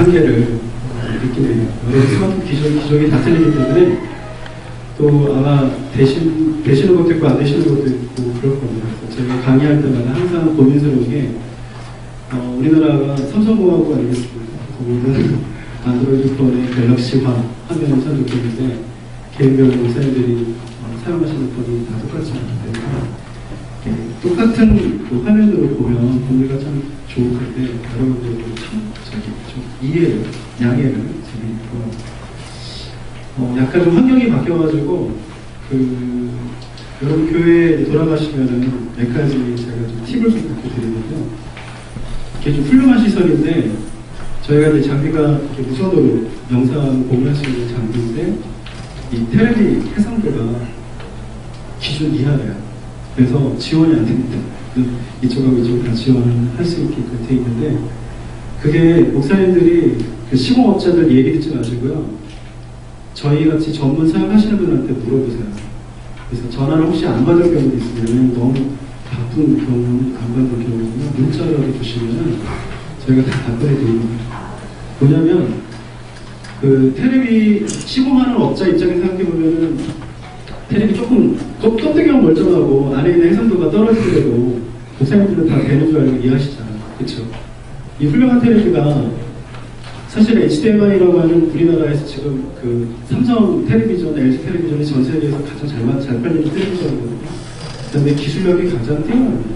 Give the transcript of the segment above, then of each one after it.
한계를 느끼네요. 여러 스마트폰 기종이 다 틀리기 때문에 또 아마 되시는 것도 있고 안 되시는 것도 있고 그럴 겁니다. 그래서 제가 강의할 때마다 항상 고민스러운 게 우리나라가 삼성공화국 아니겠습니까? 모든 안드로이드 폰의 갤럭시화 하면은 참 좋겠는데 개인별 목사님들이 사용하시는 폰이 다 똑같지 않기 때문에 똑같은 그 화면으로 보면 보기가 참 좋을 텐데 여러분들도 참 좀 이해를, 양해를 드리고 약간 좀 환경이 바뀌어가지고 여러분 교회에 돌아가시면은 몇 가지 제가 좀 팁을 좀 드리는데요. 이게 좀 훌륭한 시설인데 저희가 이제 장비가 이렇게 무선으로 영상 공유할 수 있는 장비인데 이 테레비 해상도가 기준 이하래요. 그래서 지원이 안 됩니다. 이쪽하고 이쪽 다 지원을 할 수 있게끔 돼 있는데 그게 목사님들이 그 시공업자들 얘기 듣지 마시고요. 저희 같이 전문 사용하시는 분한테 물어보세요. 그래서 전화를 혹시 안 받을 경우도 있으면 너무 바쁜 경우, 안 받을 경우는 문자라도 주시면 저희가 다 답변해 드립니다. 뭐냐면 그 테레비 시공하는 업자 입장에서 생각해보면은 테레비 조금 껍데기만 멀쩡하고 안에 있는 해상도가 떨어지더라도 목사님들은 다 되는 줄 알고 이해하시잖아요. 그렇죠? 이 훌륭한 테레비가 사실 HDMI라고 하는 우리나라에서 지금 그 삼성 텔레비전, LG 텔레비전이 전 세계에서 가장 잘 팔리는 텔레비전이거든요. 그런데 기술력이 가장 뛰어납니다.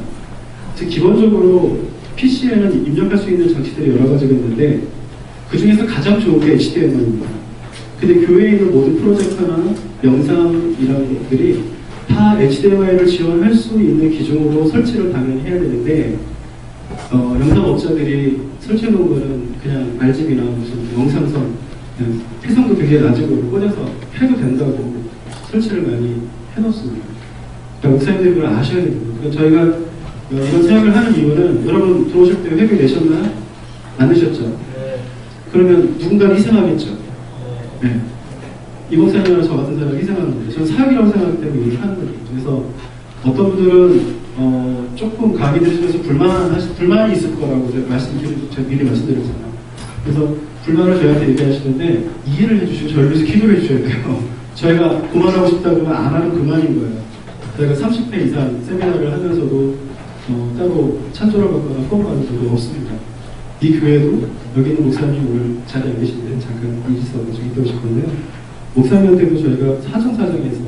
즉 기본적으로 PC에는 입력할 수 있는 장치들이 여러 가지가 있는데 그 중에서 가장 좋은 게 HDMI입니다. 근데 교회에 있는 모든 프로젝터나 영상이라는 것들이 다 HDMI를 지원할 수 있는 기종으로 설치를 당연히 해야 되는데 영상업자들이 설치해 놓은 거는 그냥 RGB나 무슨 영상선 해상도 되게 낮은 걸로 꽂아서 해도 된다고 설치를 많이 해놓습니다. 그러니까 목사님들이 그걸 아셔야 됩니다. 그러니까 저희가 이런 사역을 하는 이유는 여러분 들어오실 때 회비 내셨나요? 안 내셨죠? 네. 그러면 누군가는 희생하겠죠? 네. 이 목사님이나 저 같은 사람이 희생하는 거예요. 저는 사역이라고 생각하기 때문에 일을 하는 거예요. 그래서 어떤 분들은 조금 강의 들으시면서 불만이 있을 거라고 제가 미리 말씀드렸잖아요. 그래서 불만을 저희한테 얘기하시는데 이해를 해주시고 저를 위해서 기도해 주셔야 돼요. 저희가 그만하고 싶다 그러면 안 하는 그만인 거예요. 저희가 30회 이상 세미나를 하면서도 따로 찬조를 받거나 후원받은 적도 없습니다. 이 교회도 여기 있는 목사님 오늘 자리에 안 계신데 잠깐 이 있어서 좀 이따 오실 건데요. 목사님한테도 저희가 사정사정해서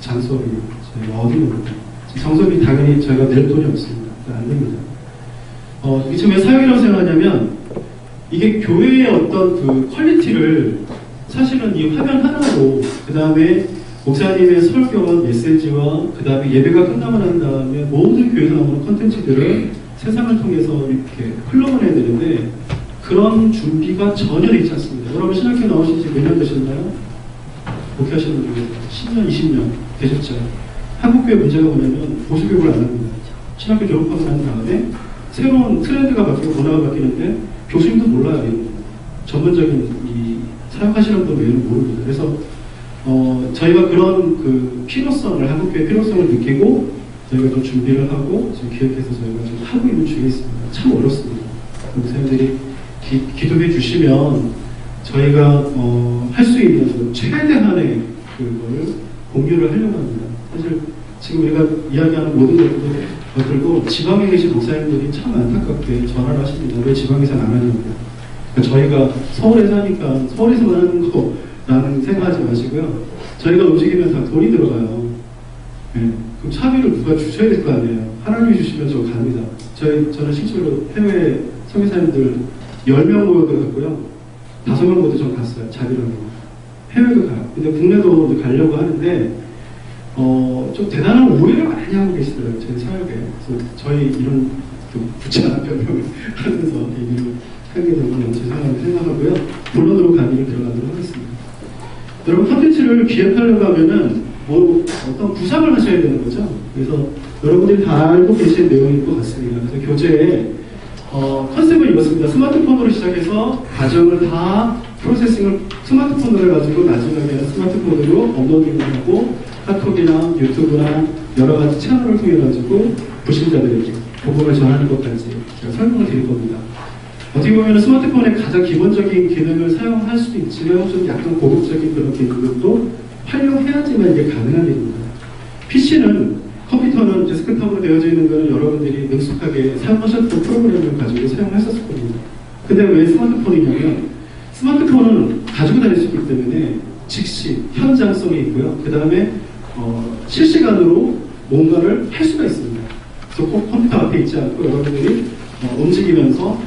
장소를 저희가 얻은 겁니다. 장소비 당연히 저희가 낼 돈이 없습니다. 안 됩니다. 지금 왜 사역이라고 생각하냐면 이게 교회의 어떤 그 퀄리티를 사실은 이 화면 하나로 그 다음에 목사님의 설교와 메시지와 그 다음에 예배가 끝나고 난 다음에 모든 교회에서 나오는 컨텐츠들을 세상을 통해서 이렇게 흘러보내야 되는데 그런 준비가 전혀 되지 않습니다. 여러분 신학교 나오신 지 몇 년 되셨나요? 목회하시는 분 중에 10년, 20년 되셨죠? 한국교회 문제가 뭐냐면 보수교육을 안 합니다. 신학교 졸업하고 난 다음에 새로운 트렌드가 바뀌고 문화가 바뀌는데 교수님도 몰라요. 전문적인 이 사역하시는 분 외에는 모릅니다. 그래서 저희가 그런 그 필요성을, 한국교회 필요성을 느끼고 저희가 좀 준비를 하고 지금 기획해서 저희가 지금 하고 있는 중에 있습니다. 참 어렵습니다. 목사님들이 기도해 주시면 저희가 할 수 있는 최대한의 그걸 공유를 하려고 합니다. 사실 지금 우리가 이야기하는 모든 것들도 지방에 계신 목사님들이 참 안타깝게 전화를 하십니다. 왜 지방에서 안 하냐고. 그러니까 저희가 서울에 사니까 서울에서만 하는 거라는 생각하지 마시고요. 저희가 움직이면 다 돈이 들어가요. 네. 그럼 차비를 누가 주셔야 될 거 아니에요. 하나님이 주시면 저 갑니다. 저는 실제로 해외 선교사님들 10명 모여가지고요. 5명 모두 전 갔어요. 자비라고. 해외도 가요. 근데 국내도 가려고 하는데 좀 대단한 오해를 많이 하고 계시더라고요. 저희 사역에. 그래서 저희 이런 부채한 변명을 하면서 얘기를 하게 되면 너무 죄송하다고 생각하고요. 본론으로 강의를 들어가도록 하겠습니다. 여러분 컨텐츠를 기획하려고 하면은 어떤 구상을 하셔야 되는 거죠. 그래서 여러분들이 다 알고 계신 내용일 것 같습니다. 그래서 교재에 컨셉을 입었습니다. 스마트폰으로 시작해서 과정을 다 프로세싱을 스마트폰으로 해가지고 나중에는 스마트폰으로 업로딩을 하고 카톡이나 유튜브나 여러 가지 채널을 통해 가지고 부신자들에게 복음을 전하는 것까지 제가 설명을 드릴 겁니다. 어떻게 보면 스마트폰의 가장 기본적인 기능을 사용할 수도 있지만 좀 약간 고급적인 그런 기능들도 활용해야지만 이게 가능한 일입니다. PC는 컴퓨터는 데스크탑으로 되어져 있는 것은 여러분들이 능숙하게 사용하셨던 프로그램을 가지고 사용했었을 겁니다. 근데 왜 스마트폰이냐면 스마트폰은 가지고 다닐 수 있기 때문에 즉시 현장성이 있고요. 그 다음에 실시간으로 뭔가를 할 수가 있습니다. 그래서 꼭 컴퓨터 앞에 있지 않고 여러분들이 움직이면서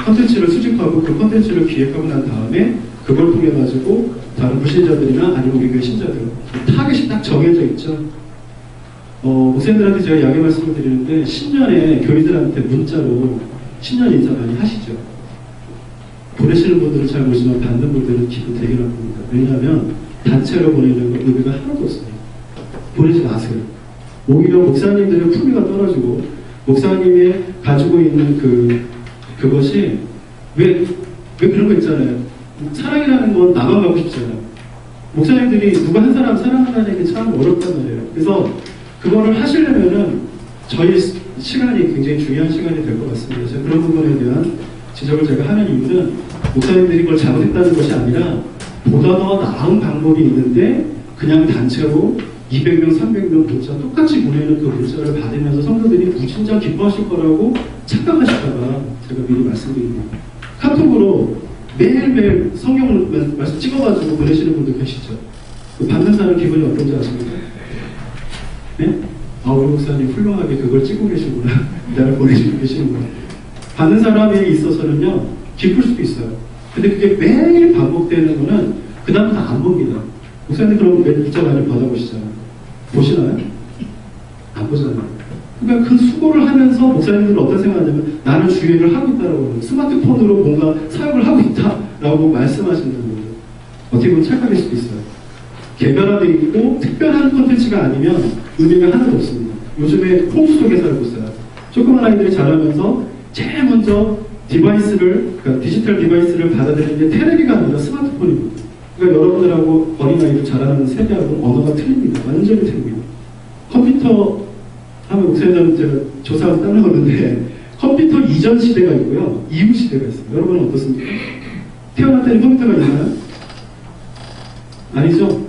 컨텐츠를 수집하고 그 컨텐츠를 기획하고 난 다음에 그걸 통해 가지고 다른 불신자들이나 아니면 우리 교회 신자들 타겟이 딱 정해져 있죠. 목사님들한테 제가 이야기 말씀을 드리는데 신년에 교인들한테 문자로 신년 인사 많이 하시죠. 보내시는 분들은 잘 모르지만 받는 분들은 기분 되게 나쁩니다. 왜냐하면 단체로 보내는 건 의미가 하나도 없습니다. 보내지 마세요. 오히려 목사님들의 품위가 떨어지고 목사님이 가지고 있는 그것이 왜 그런 거 있잖아요. 사랑이라는 건 나만 가고 싶잖아요. 목사님들이 누가 한 사람 사랑하는 게 참 어렵단 말이에요. 그래서 그거를 하시려면은 저희 시간이 굉장히 중요한 시간이 될 것 같습니다. 제가 그런 부분에 대한 지적을 제가 하는 이유는 목사님들이 그걸 잘못했다는 것이 아니라 보다 더 나은 방법이 있는데 그냥 단체로 200명, 300명 문자 똑같이 보내는 그 문자를 받으면서 성도들이 무진장 기뻐하실 거라고 착각하실까봐 제가 미리 말씀드립니다. 카톡으로 매일매일 성경 말씀 찍어가지고 보내시는 분들 계시죠? 받는 사람 기분이 어떤지 아십니까? 네? 우리 목사님 훌륭하게 그걸 찍고 계시구나. 나를 보내주고 계시는구나. 받는 사람에 있어서는요, 기쁠 수도 있어요. 근데 그게 매일 반복되는 거는 그다음부터 안 봅니다. 목사님 그럼 매일 문자 많이 받아보시잖아요. 보시나요? 안 보잖아요. 그러니까 그 수고를 하면서 목사님들은 어떤 생각하냐면 나는 주의를 하고 있다라고 스마트폰으로 뭔가 사용을 하고 있다라고 말씀하시는 거예요. 어떻게 보면 착각일 수도 있어요. 개별화되어 있고 특별한 콘텐츠가 아니면 의미가 하나도 없습니다. 요즘에 홍수 속에 살고 있어요. 조그만 아이들이 자라면서 제일 먼저 그러니까 디지털 디바이스를 받아들이는 게 테레비가 아니라 스마트폰입니다. 그러니까 여러분들하고 어린아이들 자라는 세대하고 언어가 틀립니다. 완전히 틀립니다. 컴퓨터 하면 목사님들은 제가 조사해서 따라오는데 컴퓨터 이전 시대가 있고요. 이후 시대가 있어요. 여러분은 어떻습니까? 태어날 때는 컴퓨터가 있나요? 아니죠?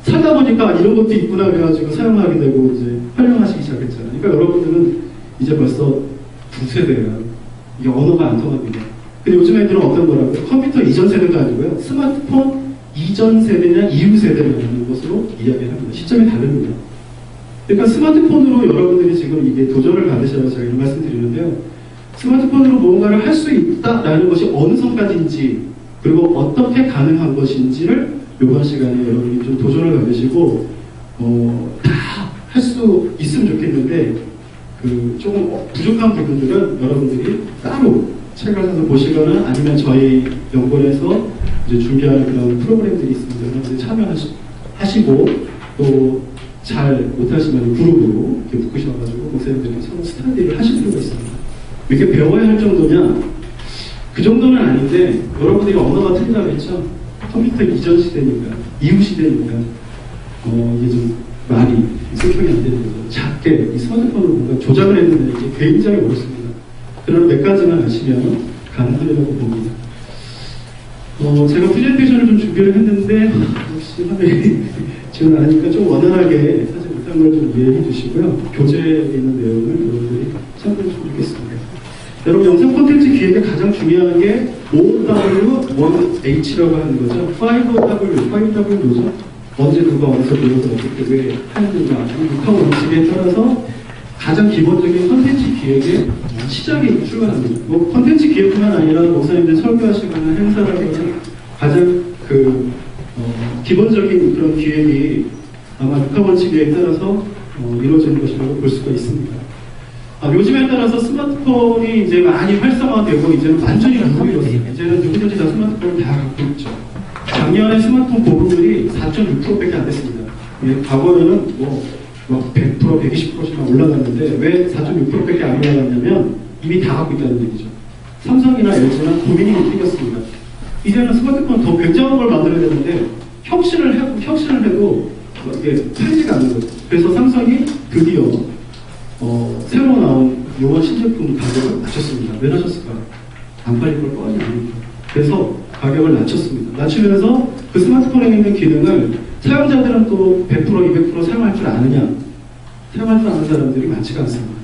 살다 보니까 이런 것도 있구나 그래가지고 사용하게 되고 이제 활용하시기 시작했잖아요. 그러니까 여러분들은 이제 벌써 두 세대예요. 이게 언어가 안 통합니다. 근데 요즘 애들은 어떤 거라고요? 컴퓨터 이전 세대가 아니고요. 스마트폰 이전 세대냐 이후 세대냐는 것으로 이야기를 합니다. 시점이 다릅니다. 그러니까 스마트폰으로 여러분들이 지금 이게 도전을 받으셔서 제가 이런 말씀 드리는데요. 스마트폰으로 뭔가를 할 수 있다라는 것이 어느 선까지인지 그리고 어떻게 가능한 것인지를 이번 시간에 여러분이 좀 도전을 받으시고 다 할 수 있으면 좋겠는데 조금 부족한 부분들은 여러분들이 따로 책을 사서 보시거나 아니면 저희 연구원에서 이제 준비하는 그런 프로그램들이 있습니다. 여러분들이 참여하시고 또 잘 못하시면 그룹으로 이렇게 묶으셔가지고 목사님들이 서로 스타디를 하실 필요가 있습니다. 이렇게 배워야 할 정도냐? 그 정도는 아닌데 여러분들이 언어가 틀리다고 했죠? 컴퓨터 이전 시대니까 이후 시대니까 이게 좀 말이 소통이 안 되는 거죠. 작게 이 스마트폰으로 뭔가 조작을 했는데 이게 굉장히 어렵습니다. 그런 몇 가지만 아시면 가능하리라고 봅니다. 제가 프레젠테이션을 좀 준비를 했는데 역시 화면이 지원 안 하니까 좀 원활하게 사실 못한 걸 좀 이해해 주시고요. 교재에 있는 내용을 여러분들이 참고해 주시면 좋겠습니다. 여러분 영상 콘텐츠 기획에 가장 중요한 게 5W1H라고 하는 거죠. 5W 뭐죠? 언제 누가 어디서 모여서 어떻게 왜 하는지가 육하 원칙에 따라서 가장 기본적인 콘텐츠 기획의 시작이 출발합니다. 뭐 콘텐츠 기획뿐만 아니라 목사님들 설교하시거나 행사라거나 가장 기본적인 그런 기획이 아마 육하 원칙에 따라서 이루어지는 것이라고 볼 수가 있습니다. 요즘에 따라서 스마트폰이 이제 많이 활성화되고 이제는 완전히 누구이었어요. 이제는 누구든지 다 스마트폰을 다 갖고 있죠. 작년에 스마트폰 보급률이 4.6%밖에 안 됐습니다. 과거에는 100%, 120%씩만 올라갔는데 왜 4.6%밖에 안 올라갔냐면 이미 다 갖고 있다는 얘기죠. 삼성이나 LG나 고민이 생겼습니다. 이제는 스마트폰 더 굉장한 걸 만들어야 되는데 혁신을 해도 이게 팔리지가 않는 거죠. 그래서 삼성이 드디어 새로 나온 요번 신제품 가격을 낮췄습니다. 왜 낮췄을까? 안 팔릴 걸 뻔히 압니다. 그래서 가격을 낮췄습니다. 낮추면서 그 스마트폰에 있는 기능을 사용자들은 또 100%, 200% 사용할 줄 아느냐? 사용할 줄 아는 사람들이 많지가 않습니다.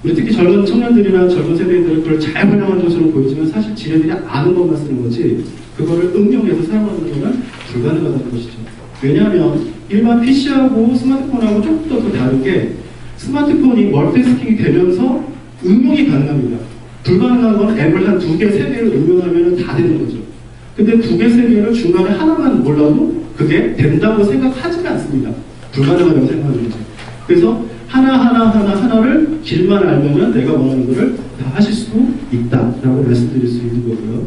우리 특히 젊은 청년들이나 젊은 세대들은 그걸 잘 활용하는 것으로 보이지만 사실 지네들이 아는 것만 쓰는 거지 그거를 응용해서 사용하는 것은 불가능하다는 것이죠. 왜냐하면 일반 PC하고 스마트폰하고 조금 더 다르게 스마트폰이 멀티태스킹이 되면서 응용이 가능합니다. 불가능한 건 앱을 한 2개, 3개를 응용하면 다 되는 거죠. 근데 2개, 3개를 중간에 하나만 몰라도 그게 된다고 생각하지는 않습니다. 불가능하다고 생각하는 거죠. 그래서 하나를 길만 알면은 내가 원하는 것을 다 하실 수 있다라고 말씀드릴 수 있는 거고요.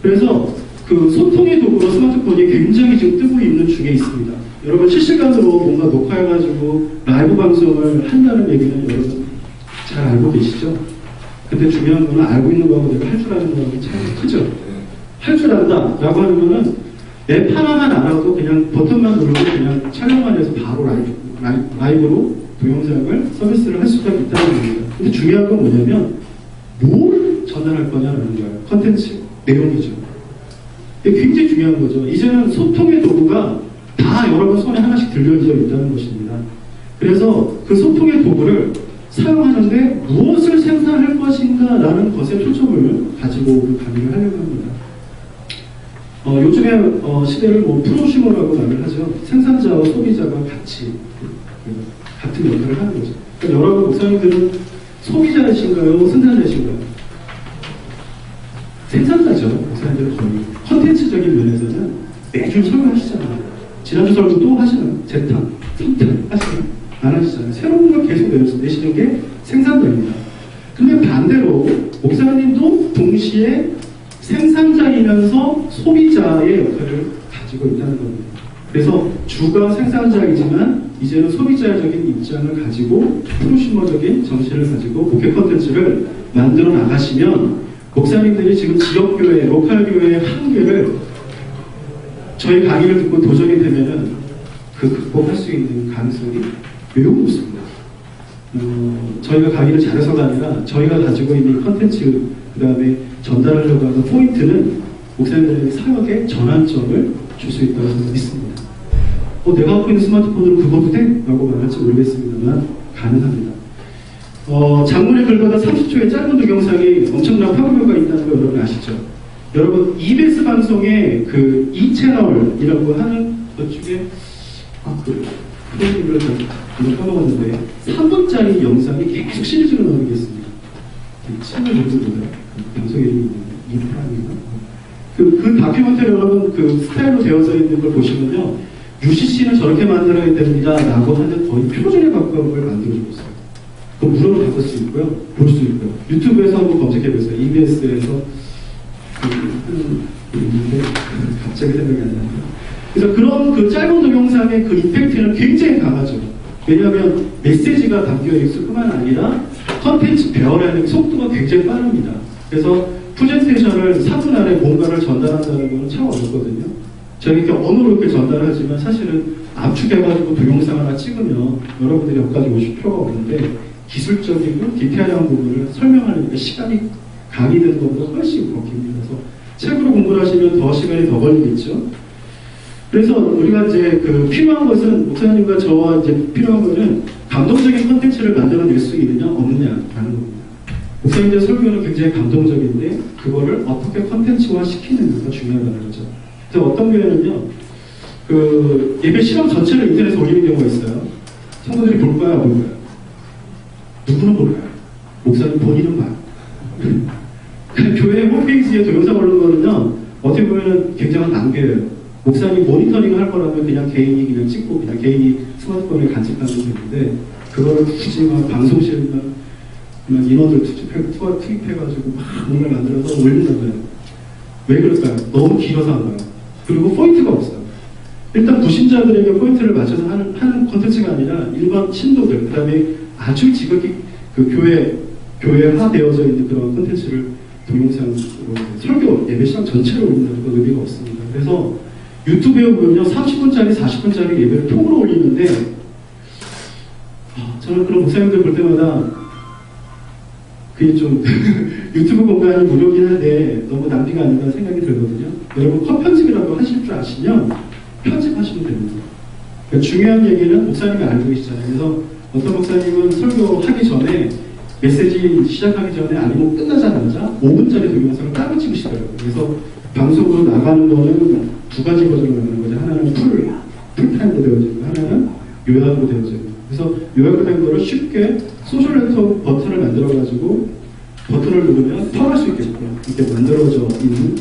그래서 그 소통의 도구로 스마트폰이 굉장히 지금 뜨고 있는 중에 있습니다. 여러분 실시간으로 뭔가 녹화해가지고 라이브 방송을 한다는 얘기는 여러분 잘 알고 계시죠? 근데 중요한 거는 알고 있는 거하고 내가 할 줄 아는 거하고 차이가 크죠? 할 줄 안다 라고 하면은 앱 하나만 알아도 그냥 버튼만 누르고 그냥 촬영만 해서 바로 라이브로 동영상을 서비스를 할 수가 있다는 겁니다. 근데 중요한 건 뭐냐면 뭘 전달할 거냐라는 거예요. 컨텐츠, 내용이죠. 이게 굉장히 중요한 거죠. 이제는 소통의 도구가 다 여러분 손에 하나씩 들려져 있다는 것입니다. 그래서 그 소통의 도구를 사용하는데 무엇을 생산할 것인가 라는 것에 초점을 가지고 강의를 하려고 합니다. 요즘에 시대를 프로슈머라고 말을 하죠. 생산자와 소비자가 같은 역할을 하는 거죠. 그러니까 여러분 목사님들은 소비자이신가요? 생산자이신가요? 생산자죠. 목사님들은 거의 컨텐츠적인 면에서는 매주 설교하시잖아요. 지난주 설교 또 하시나요? 재탕, 선탕 하시나요? 안 하시잖아요. 새로운 걸 계속 내시는 게 생산자입니다. 근데 반대로 목사님도 동시에 생산자이면서 소비자의 역할을 가지고 있다는 겁니다. 그래서 주가 생산자이지만 이제는 소비자적인 입장을 가지고 프로슈머적인 정신을 가지고 목회 컨텐츠를 만들어 나가시면 목사님들이 지금 지역교회, 로컬교회의 한계를 저희 강의를 듣고 도전이 되면은 그 극복할 수 있는 가능성이 매우 높습니다. 저희가 강의를 잘해서가 아니라 저희가 가지고 있는 컨텐츠 그 다음에 전달하려고 하는 포인트는 목사님들에게 사역의 전환점을 줄 수 있다고 저는 믿습니다. 내가 갖고 있는 스마트폰으로 그것도 돼? 라고 말할지 모르겠습니다만 가능합니다. 장문의 글보다 30초의 짧은 동영상이 엄청난 파급력가 있다는 거 여러분 아시죠? 여러분 EBS 방송의 그 E 채널이라고 하는 것 중에 프로그램을 제가 까먹었는데 3분짜리 영상이 계속 시리즈로 나오는 게 있습니다. 채널 정도보다 방송 이름이 이프라인가? 그 다큐멘터리 여러분 그 스타일로 되어져 있는 걸 보시면요, UCC는 저렇게 만들어야 됩니다 라고 하는 거의 표준에 가까운 걸 만들어주고 있어요. 그 무료로 받을 수 있고요, 볼 수 있고요. 유튜브에서 한번 검색해보세요. EBS에서 갑자기 생각이 안 나요. 그래서 그런 그 짧은 동영상의 그 임팩트는 굉장히 강하죠. 왜냐하면 메시지가 담겨있을 뿐만 아니라 컨텐츠 배열하는 속도가 굉장히 빠릅니다. 그래서 프레젠테이션을 3분 안에 뭔가를 전달한다는 건 참 어렵거든요. 저희 이렇게 언어로 이렇게 전달하지만 사실은 압축해가지고 동영상 하나 찍으면 여러분들이 여기까지 오실 필요가 없는데 기술적이고 디테일한 부분을 설명하려니까 시간이 강의 되는 것보다 훨씬 걷깁니다. 그래서 책으로 공부를 하시면 더 시간이 더 걸리겠죠. 그래서 우리가 이제 그 필요한 것은 목사님과 저와 이제 필요한 것은 감동적인 컨텐츠를 만들어낼 수 있느냐 없느냐라는 겁니다. 목사님들 설교는 굉장히 감동적인데 그거를 어떻게 컨텐츠화 시키느냐가 중요하다는 거죠. 그래서 어떤 교회는요, 그 예배 실험 전체를 인터넷에 올리는 경우가 있어요. 성도들이 볼까요, 안 볼까요? 누구는 볼까요? 목사님 본인은 봐요. 교회 홈페이지에 동영상 올린 거는요, 어떻게 보면 굉장한 낭비예요. 목사님 모니터링 할 거라면 그냥 개인이 그냥 찍고 그냥 개인이 스마트폰에 간직하면 되는데 그거를 굳이 막 방송실만 인원들 투입해가지고 막 뭔가를 만들어서 올린다고요. 왜 그럴까요? 너무 길어서 한 거예요. 그리고 포인트가 없어요. 일단 부신자들에게 포인트를 맞춰서 하는 콘텐츠가 아니라 일반 신도들, 그 다음에 아주 지극히 그 교회화되어져 있는 그런 콘텐츠를 동영상으로 설교 예배 시간 전체로 올린다는 건 의미가 없습니다. 그래서 유튜브에 보면요, 30분짜리, 40분짜리 예배를 통으로 올리는데 저는 그런 목사님들 볼 때마다 그게 좀 유튜브 공간이 무료긴 한데 너무 낭비가 아닌가 생각이 들거든요. 여러분 컷 편집이라도 하실 줄 아시면 편집하시면 됩니다. 그러니까 중요한 얘기는 목사님이 알고 계시잖아요. 그래서 어떤 목사님은 설교하기 전에 메시지 시작하기 전에 아니면 끝나자마자 5분짜리 동영상을 따로 찍으시더라고요. 그래서 방송으로 나가는 거는 두 가지 버전으로 나가는 거죠. 하나는 풀타임으로 되어지고 하나는 요약으로 되어지고. 그래서 요약으로 된 거를 쉽게 소셜 네트워크 버튼을 만들어가지고 버튼을 누르면 털할 수 있게끔 이렇게 만들어져 있는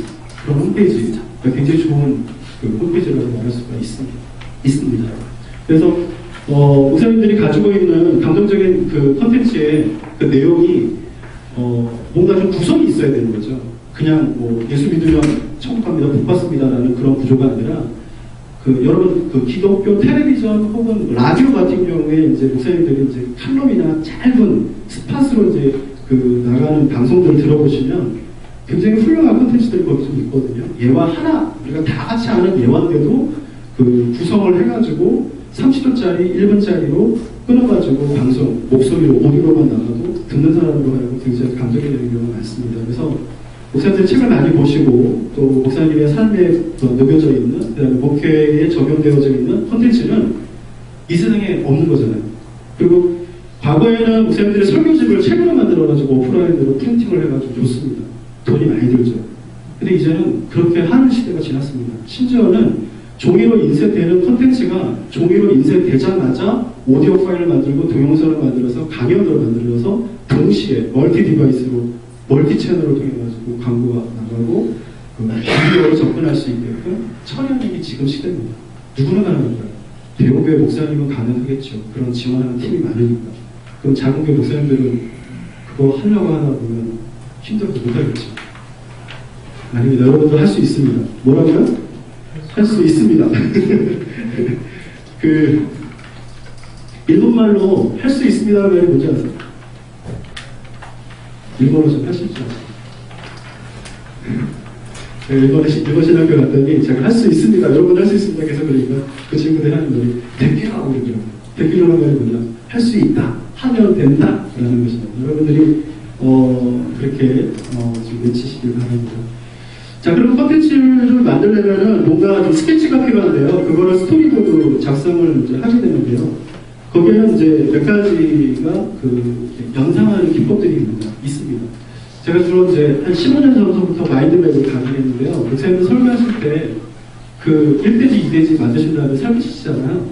그런 홈페이지. 그러니까 굉장히 좋은 그 홈페이지라고 말할 수가 있습니다. 그래서 목사님들이 가지고 있는 감동적인 그 컨텐츠의 그 내용이 뭔가 좀 구성이 있어야 되는 거죠. 그냥 뭐 예수 믿으면 천국 갑니다, 복 받습니다라는 그런 구조가 아니라 여러분 그 기독교 텔레비전 혹은 라디오 같은 경우에 이제 목사님들이 이제 칼럼이나 짧은 스팟으로 이제 나가는 방송들을 들어보시면 굉장히 훌륭한 콘텐츠들이 거기 좀 있거든요. 예화 하나 우리가 다 같이 아는 예화인데도 구성을 해가지고 30초짜리 1분짜리로 끊어가지고 방송 목소리로 오디오로만 나가도 듣는 사람으로 하여금 굉장히 감동이 되는 경우가 많습니다. 그래서 목사님들이 책을 많이 보시고 또 목사님의 삶에 녹여져 있는 그다음에 목회에 적용되어져 있는 콘텐츠는 이 세상에 없는 거잖아요. 그리고 과거에는 목사님들이 설교집을 책으로 만들어가지고 오프라인으로 프린팅을 해가지고 줬습니다. 돈이 많이 들죠. 근데 이제는 그렇게 하는 시대가 지났습니다. 심지어는 종이로 인쇄되는 콘텐츠가 종이로 인쇄되자마자 오디오 파일을 만들고 동영상을 만들어서 강연으로 만들어서 동시에 멀티 디바이스로 멀티 채널을 통해 가지고 광고가 나가고 비디오로 접근할 수 있게끔 처리하는 게 지금 시대입니다. 누구나 가능한가요? 대형교회 목사님은 가능하겠죠. 그런 지원하는 팀이 많으니까. 그럼 작은 교회 목사님들은 그거 하려고 하다 보면 힘들어서 못하겠죠. 아닙니다. 여러분들 할 수 있습니다. 뭐라고요? 할 수 있습니다. 일본말로 할 수 있습니다 말이 뭔지 아세요? 일본어 좀 하실 줄 아세요? 일본 신학교 갔더니 제가 할 수 있습니다. 여러분 할 수 있습니다. 계속 그러니까 그 친구들이 하는 말이 대피라고 그러더라고요. 대피라는 말이 뭐냐? 할 수 있다. 하면 된다. 라는 것입니다. 여러분들이 그렇게 좀 외치시길 바랍니다. 자, 그럼 콘텐츠를 만들려면은 뭔가 좀 스케치가 필요한데요. 그거를 스토리보드 작성을 이제 하게 되는데요. 거기에는 이제 몇 가지가 연상하는 기법들이 있습니다. 제가 주로 이제 한 15년 전부터 마인드맵을 가게 했는데요. 목사님들 설교하실 때 1대지, 2대지 만드신 다음에 살피시잖아요.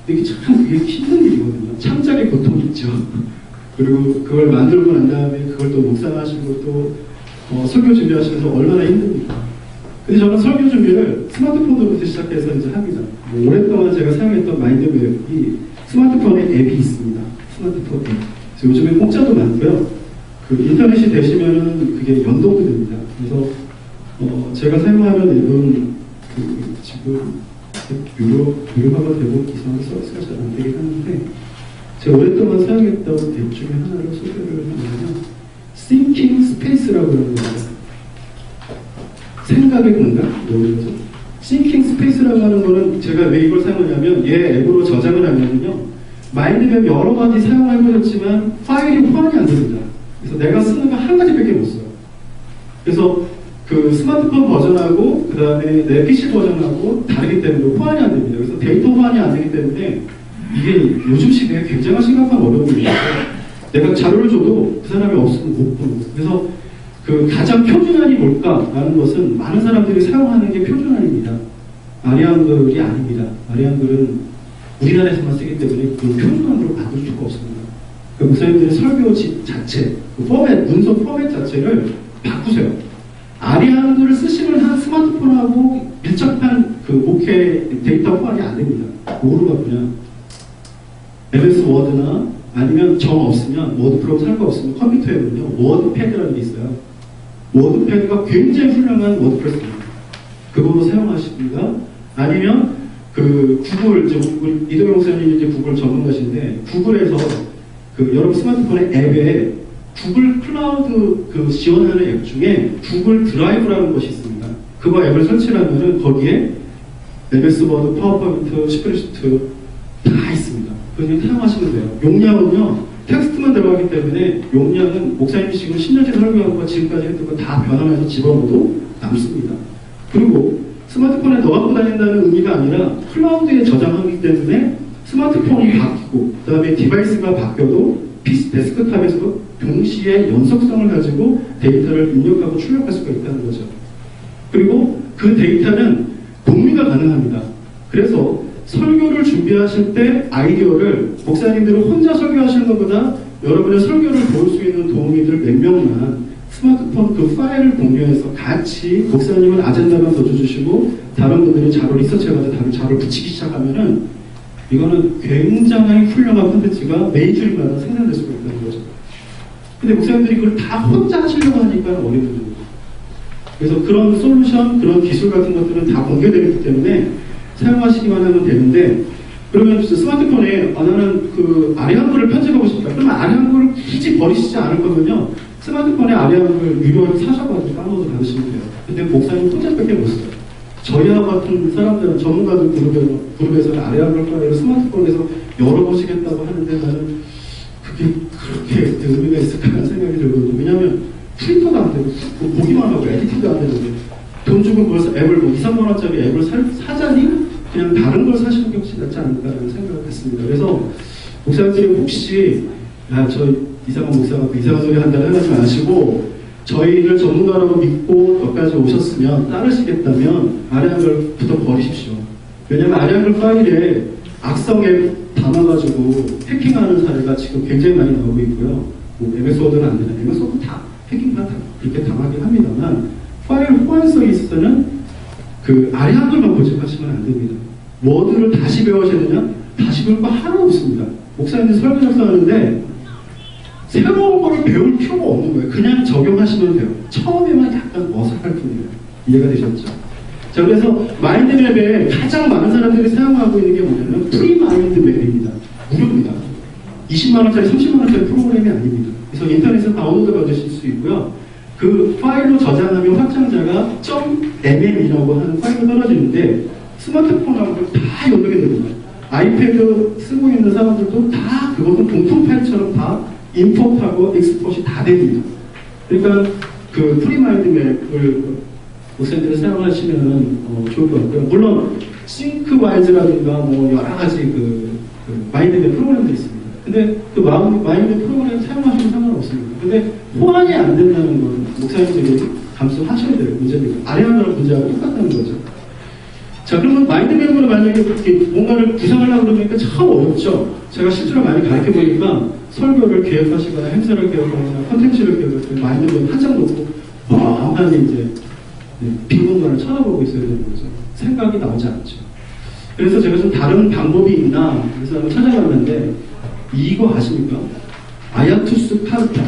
이게 참 그게 힘든 일이거든요. 창작의 고통이 있죠. 그리고 그걸 만들고 난 다음에 그걸 또 묵상하시고 또 설교 준비하시면서 얼마나 힘듭니까? 근데 저는 설교 준비를 스마트폰으로부터 시작해서 이제 합니다. 오랫동안 제가 사용했던 마인드맵이 스마트폰에 앱이 있습니다. 스마트폰 앱. 요즘에 공짜도 많고요. 인터넷이 되시면은 그게 연동도 됩니다. 그래서 제가 사용하는 앱은 지금 유료화가 되고 이상한 서비스가 잘 안 되긴 하는데 제가 오랫동안 사용했던 앱 중에 하나를 소개를 하면 Thinking Space라고 하는 겁니다. 생각의 공간? 뭐죠? Thinking Space라고 하는 거는 제가 왜 이걸 사용하냐면 얘 앱으로 저장을 하면요 마인드맵 여러 가지 사용해보셨지만 파일이 호환이 안 됩니다. 그래서 내가 쓰는 거 한 가지밖에 못 써요. 그래서 스마트폰 버전하고 그 다음에 내 PC 버전하고 다르기 때문에 호환이 안 됩니다. 그래서 데이터 호환이 안 되기 때문에 이게 요즘 시대에 굉장히 심각한 어려움입니다. 내가 자료를 줘도 그 사람이 없으면 못 보는 거예요. 그래서 가장 표준안이 뭘까라는 것은 많은 사람들이 사용하는 게 표준안입니다. 아리안글이 아닙니다. 아리안글은 우리나라에서만 쓰기 때문에 그 표준안으로 만들 수가 없습니다. 목사님들의 설교집 자체, 포맷, 문서 포맷 자체를 바꾸세요. 아리안글을 쓰시는 한 스마트폰하고 밀접한 목회 데이터 호환이 안 됩니다. 뭐로 바꾸냐? MS 워드나 아니면 정 없으면 워드 프로그램 살 거 없으면 컴퓨터에는요 워드패드라는 게 있어요. 워드패드가 굉장히 훌륭한 워드프레스입니다. 그걸로 사용하십니다. 아니면 구글 이동영 목사님이 이제 구글 전문가신데 구글에서 여러분 스마트폰의 앱에 구글 클라우드 지원하는 앱 중에 구글 드라이브라는 것이 있습니다. 그거 앱을 설치하면은 거기에 MS 워드, 파워포인트, 스프레드시트 다 있습니다. 그냥 사용하시면 돼요. 용량은요 텍스트만 들어가기 때문에 용량은 목사님이 지금 10년째 설교한 거 지금까지 했던 거 다 변화해서 집어넣어도 남습니다. 그리고 스마트폰에 넣어갖고 다닌다는 의미가 아니라 클라우드에 저장하기 때문에 스마트폰이 바뀌고 그 다음에 디바이스가 바뀌어도 PC 데스크탑에서 동시에 연속성을 가지고 데이터를 입력하고 출력할 수가 있다는 거죠. 그리고 그 데이터는 공유가 가능합니다. 그래서 설교를 준비하실 때 아이디어를 목사님들은 혼자 설교하시는 것보다 여러분의 설교를 도울 수 있는 도우미들 몇 명만 스마트폰 그 파일을 공유해서 같이 목사님은 아젠다만 넣어주시고 다른 분들은 자료 리서치해가지고 다른 자료를 붙이기 시작하면은 이거는 굉장히 훌륭한 콘텐츠가 매일주일마다 생산될 수가 있다는 거죠. 근데 목사님들이 그걸 다 혼자 하시려고 하니까 어려운 거죠. 그래서 그런 솔루션, 그런 기술 같은 것들은 다 공개되기 때문에 사용하시기만 하면 되는데, 그러면 스마트폰에 나는 그 아래 한글을 편집하고 싶다. 그러면 아래 한글을 굳이 버리시지 않을 거면요, 스마트폰에 아래 한글 유료로 사셔가지고 다운로드 받으시면 돼요. 근데 목사님 혼자밖에 못 써요. 저희와 같은 사람들은 전문가들 그룹에서는 아래 한글 파일을 스마트폰에서 열어보시겠다고 하는데 나는 그게 그렇게 의미가 있을까 하는 생각이 들거든요. 왜냐하면 프린터도 안 되고 보기만 하고 에디팅도 안 되는데 돈 주고 벌써 앱을 뭐 2, 3만 원짜리 앱을 사자니 그냥 다른 걸 사시는 게 훨씬 낫지 않을까라는 생각을 했습니다. 그래서 목사님들이 혹시 저 이상한 목사가 이상한 소리 한다고 생각하지 마시고 저희를 전문가라고 믿고 여기까지 오셨으면 따르시겠다면 아래 한글부터 버리십시오. 왜냐하면 아래 한글 파일에 악성 앱 담아가지고 해킹하는 사례가 지금 굉장히 많이 나오고 있고요. 뭐 MS 워드는 안 되는 MS 워드 다 해킹 다 그렇게 당하긴 합니다만 파일 호환성이 있을 때는 그 아래 한글만 고집하시면 안 됩니다. 워드를 다시 배우셔야 되냐? 다시 배울 거 하나 없습니다. 목사님들 설교 작성하는데 새로운 거를 배울 필요가 없는 거예요. 그냥 적용하시면 돼요. 처음에만 약간 어색할 뿐이에요. 이해가 되셨죠? 자, 그래서 마인드맵에 가장 많은 사람들이 사용하고 있는 게 뭐냐면 프리마인드맵입니다. 무료입니다. 20만원짜리, 30만원짜리 프로그램이 아닙니다. 그래서 인터넷에서 다운로드 받으실 수 있고요. 그 파일로 저장하면 확장자가 .mm이라고 하는 파일로 떨어지는데 스마트폰하고 다 연동이 됩니다. 아이패드 쓰고 있는 사람들도 다 그것은 공통 파일처럼 다 임포트하고 익스포트이 다 됩니다. 그러니까 그 프리마인드맵을 목사님들이 사용하시면 좋을 것 같고요. 물론 싱크와이즈라든가 뭐 여러 가지 그 마인드맵 프로그램도 있습니다. 근데 그 마인드맵 프로그램 사용하시면 상관없습니다. 근데 호환이 안 된다는 건 목사님들이 감수하셔야 될 문제입니다. 아래 하나랑 문제하고 똑같다는 거죠. 자, 그러면 마인드맵으로 만약에 뭔가를 구상하려고 그러니까 참 어렵죠. 제가 실제로 많이 가르쳐 보니까 설교를 계획하시거나 행사를 계획하거나 컨텐츠를 계획할 때 마인드맵 한 장 놓고 멍하니 이제 빈 공간을 쳐다보고 있어야 되는 거죠. 생각이 나오지 않죠. 그래서 제가 좀 다른 방법이 있나 그래서 한번 찾아봤는데 이거 아십니까? 아야투스 카르타.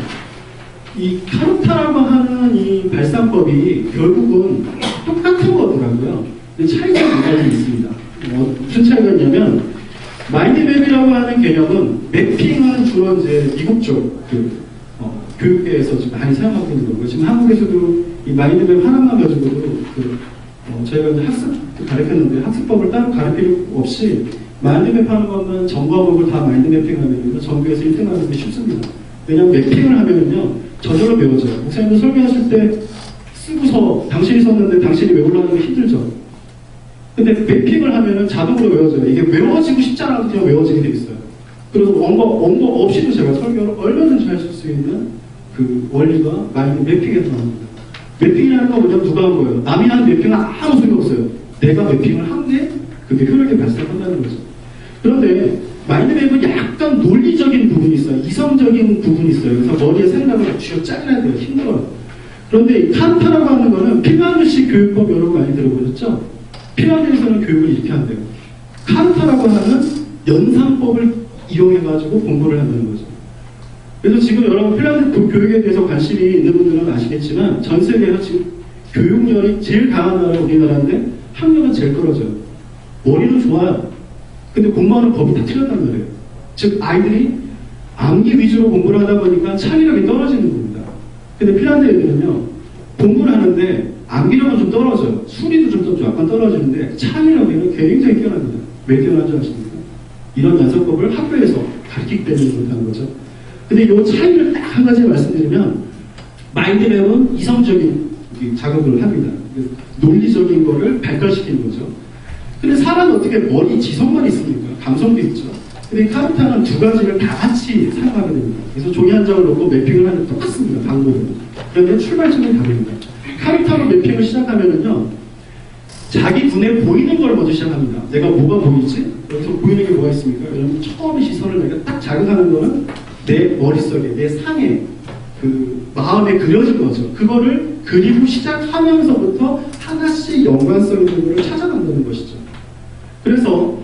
이 카르타라고 하는 이 발상법이 결국은 똑같은 거더라고요. 근데 차이가 몇 가지 있습니다. 무슨 차이가 있냐면 마인드맵이라고 하는 개념은 매핑은 주로 이제 미국 쪽 교육계에서 좀 많이 사용하고 있는 거고요. 지금 한국에서도 이 마인드맵 하나만 가지고도 저희가 이제 학습 가르쳤는데 학습법을 따로 가르칠 필요 없이 마인드맵 하는 것만 전 과목을 다 마인드 매핑하면 전교에서 1등하는 게 쉽습니다. 왜냐하면 매핑을 하면은요 저절로 배워져요. 목사님들 설교하실 때 쓰고서 당신이 썼는데 당신이 외우려는 게 힘들죠. 근데 매핑을 하면은 자동으로 외워져요. 이게 외워지고 싶지 않아도 그냥 외워지게 돼 있어요. 그래서 언거 없이도 제가 설교를 얼마든지 하실 수 있는 그 원리가 마인드 매핑에서 나옵니다. 매핑이라는 건 뭐냐면 누가 한 거예요? 남이 한 매핑은 아무 소용 없어요. 내가 매핑을 한 게 그게 효력이 발생한다는 거죠. 그런데 마인드맵은 약간 논리적인 부분이 있어요. 이성적인 부분이 있어요. 그래서 머리에 생각을 쥐어짜내야 돼요. 힘들어요. 그런데 이 카르타라고 하는 거는 피라미드식 교육법 여러분 많이 들어보셨죠? 피라미드에서는 교육을 이렇게 한대요. 카르타라고 하는 연산법을 이용해가지고 공부를 한다는 거죠. 그래서 지금 여러분 피라미드 교육에 대해서 관심이 있는 분들은 아시겠지만 전 세계에서 지금 교육열이 제일 강한 나라가 우리나라인데 학력은 제일 떨어져요. 머리는 좋아요. 근데 공부하는 법이 다 틀렸단 말이에요. 즉 아이들이 암기 위주로 공부를 하다 보니까 창의력이 떨어지는 겁니다. 근데 핀란드 애들은요 공부를 하는데 암기력은 좀 떨어져요. 수리도 좀 약간 떨어지는데 창의력에는 굉장히 뛰어납니다. 왜 뛰어난지 아십니까? 이런 연산법을 학교에서 가르치기 때문에 그렇다는 거죠. 근데 이 차이를 딱 한 가지 말씀드리면, 마인드맵은 이성적인 작업을 합니다. 논리적인 거를 발달시키는 거죠. 근데 사람은 어떻게 머리, 지성만 있습니까? 감성도 있죠. 근데 카르타는 두 가지를 다 같이 사용하게 됩니다. 그래서 종이 한 장을 놓고 매핑을 하는 게 똑같습니다. 방법은. 그런데 출발점은 다릅니다. 카르타로 매핑을 시작하면은요, 자기 눈에 보이는 걸 먼저 시작합니다. 내가 뭐가 보이지? 여기서 보이는 게 뭐가 있습니까? 여러분, 처음에 시선을 내가 딱 자극하는 거는 내 머릿속에, 내 상에, 그 마음에 그려진 거죠. 그거를 그리고 시작하면서부터 하나씩 연관성 있는 거를 찾아간다는 것이죠. 그래서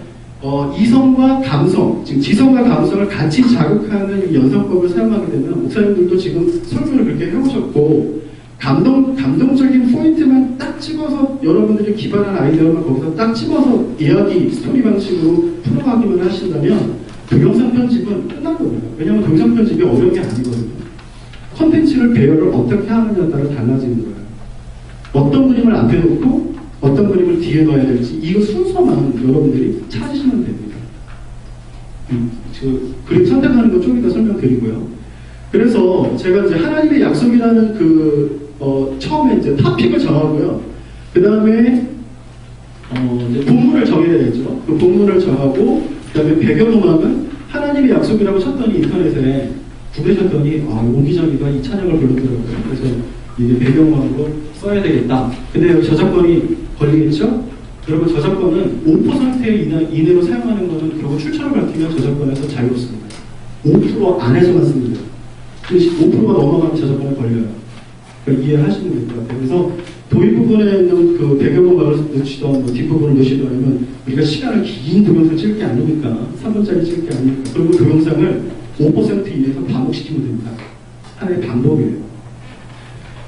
이성과 감성, 지금 지성과 감성을 같이 자극하는 이 연상법을 사용하게 되면, 목사님들도 지금 설교를 그렇게 해오셨고, 감동적인 포인트만 딱 찍어서 여러분들이 기발한 아이디어만 거기서 딱 집어서 이야기, 스토리 방식으로 풀어가기만 하신다면 동영상 편집은 끝난 겁니다. 왜냐하면 동영상 편집이 어려운 게 아니거든요. 컨텐츠를 배열을 어떻게 하느냐에 따라 달라지는 거예요. 어떤 그림을 앞에 놓고 어떤 그림을 뒤에 넣어야 될지 이거 순서만 여러분들이 찾으시면 됩니다. 그림 선택하는 거 좀 이따 설명드리고요. 그래서 제가 이제 하나님의 약속이라는 처음에 이제 토픽을 정하고요. 그 다음에 이제 본문을 정해야겠죠. 그 본문을 정하고 그 다음에 배경음악은 하나님의 약속이라고 쳤더니 인터넷에 구글에 쳤더니 오 기자기가 이 찬양을 불렀더라고요. 그래서 이게 배경음악으로 써야 되겠다. 근데 여기 저작권이 걸리겠죠? 여러분 저작권은 5% 이내로 사용하는 거는 그리고 출처를 밝히면 저작권에서 자유롭습니다. 5% 안에서만 씁니다. 5%가 넘어가면 저작권에 걸려요. 그러니까 이해하시면 될 것 같아요. 그래서 도입 부분에 있는 그 배경음악을 넣으시던 뒷부분을 넣으시던 아니면 우리가 시간을 긴 동영상 찍을 게 아니니까 3분짜리 찍을 게 아니니까 그리고 동영상을 5% 이내에서 반복시키면 됩니다. 하나의 방법이에요.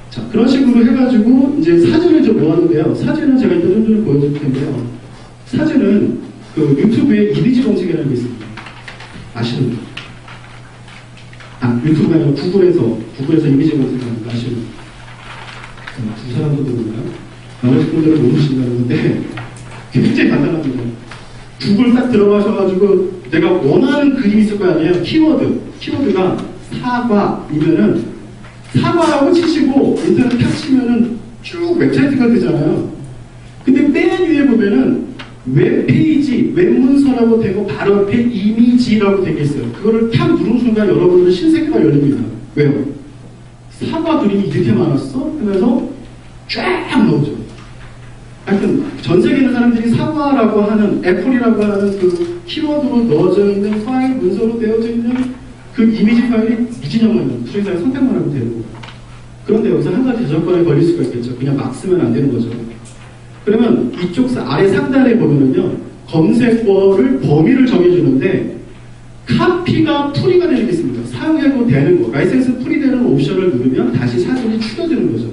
자, 그런 식으로 해가지고 이제 사진을 좀 모았는데요. 사진은 제가 이따 좀 전에 보여줄 텐데요. 사진은 그 유튜브에 이미지 검색이라는 게 있습니다. 아시는 분? 유튜브가 아니라 구글에서 이미지 검색하는 거 아시는 분? 두 사람도 모르나요? 나머지 분들은 모르신다는 건데 굉장히 간단합니다. 구글 딱 들어가셔가지고 내가 원하는 그림이 있을 거 아니에요? 키워드가 사과이면은 사과라고 치시고 인터넷 펼치면은 쭉 웹사이트가 되잖아요. 근데 맨 위에 보면은 웹페이지, 웹문서라고 되고 바로 옆에 이미지라고 되어 있어요. 그거를 탁 누른 순간 여러분들 신세계가 열립니다. 왜요? 사과 그림이 이렇게 많았어? 하면서 쫙 나오죠. 하여튼 전 세계 있는 사람들이 사과라고 하는 애플이라고 하는 그 키워드로 넣어져 있는 파일, 문서로 되어져 있는 그 이미지 파일이 미진영만이에요. 수행사에 선택만 하면 되는 거예요. 그런데 여기서 한 가지 저작권에 걸릴 수가 있겠죠. 그냥 막 쓰면 안 되는 거죠. 그러면 이쪽 아래 상단에 보면은요, 검색어를 범위를 정해주는데 카피가 풀이가 되는 게 있습니다. 사용해도 되는 거, 라이센스 풀이되는 옵션을 누르면 다시 사진이 추려지는 거죠.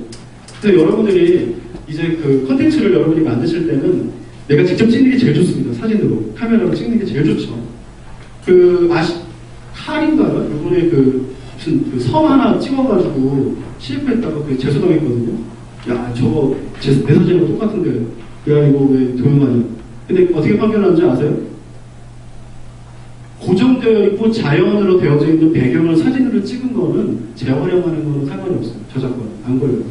그래서 여러분들이 이제 그 컨텐츠를 여러분이 만드실 때는 내가 직접 찍는 게 제일 좋습니다. 사진으로 카메라로 찍는 게 제일 좋죠. 칼인가요? 이번에 무슨 섬 하나 찍어가지고 CF했다가 재수당했거든요. 야, 저거 내 사진하고 똑같은데 야, 이거 왜 도용하냐. 근데 어떻게 판결하는지 아세요? 고정되어 있고 자연으로 되어져 있는 배경을 사진으로 찍은 거는 재활용하는 거는 상관이 없어요. 저작권 안 걸려요.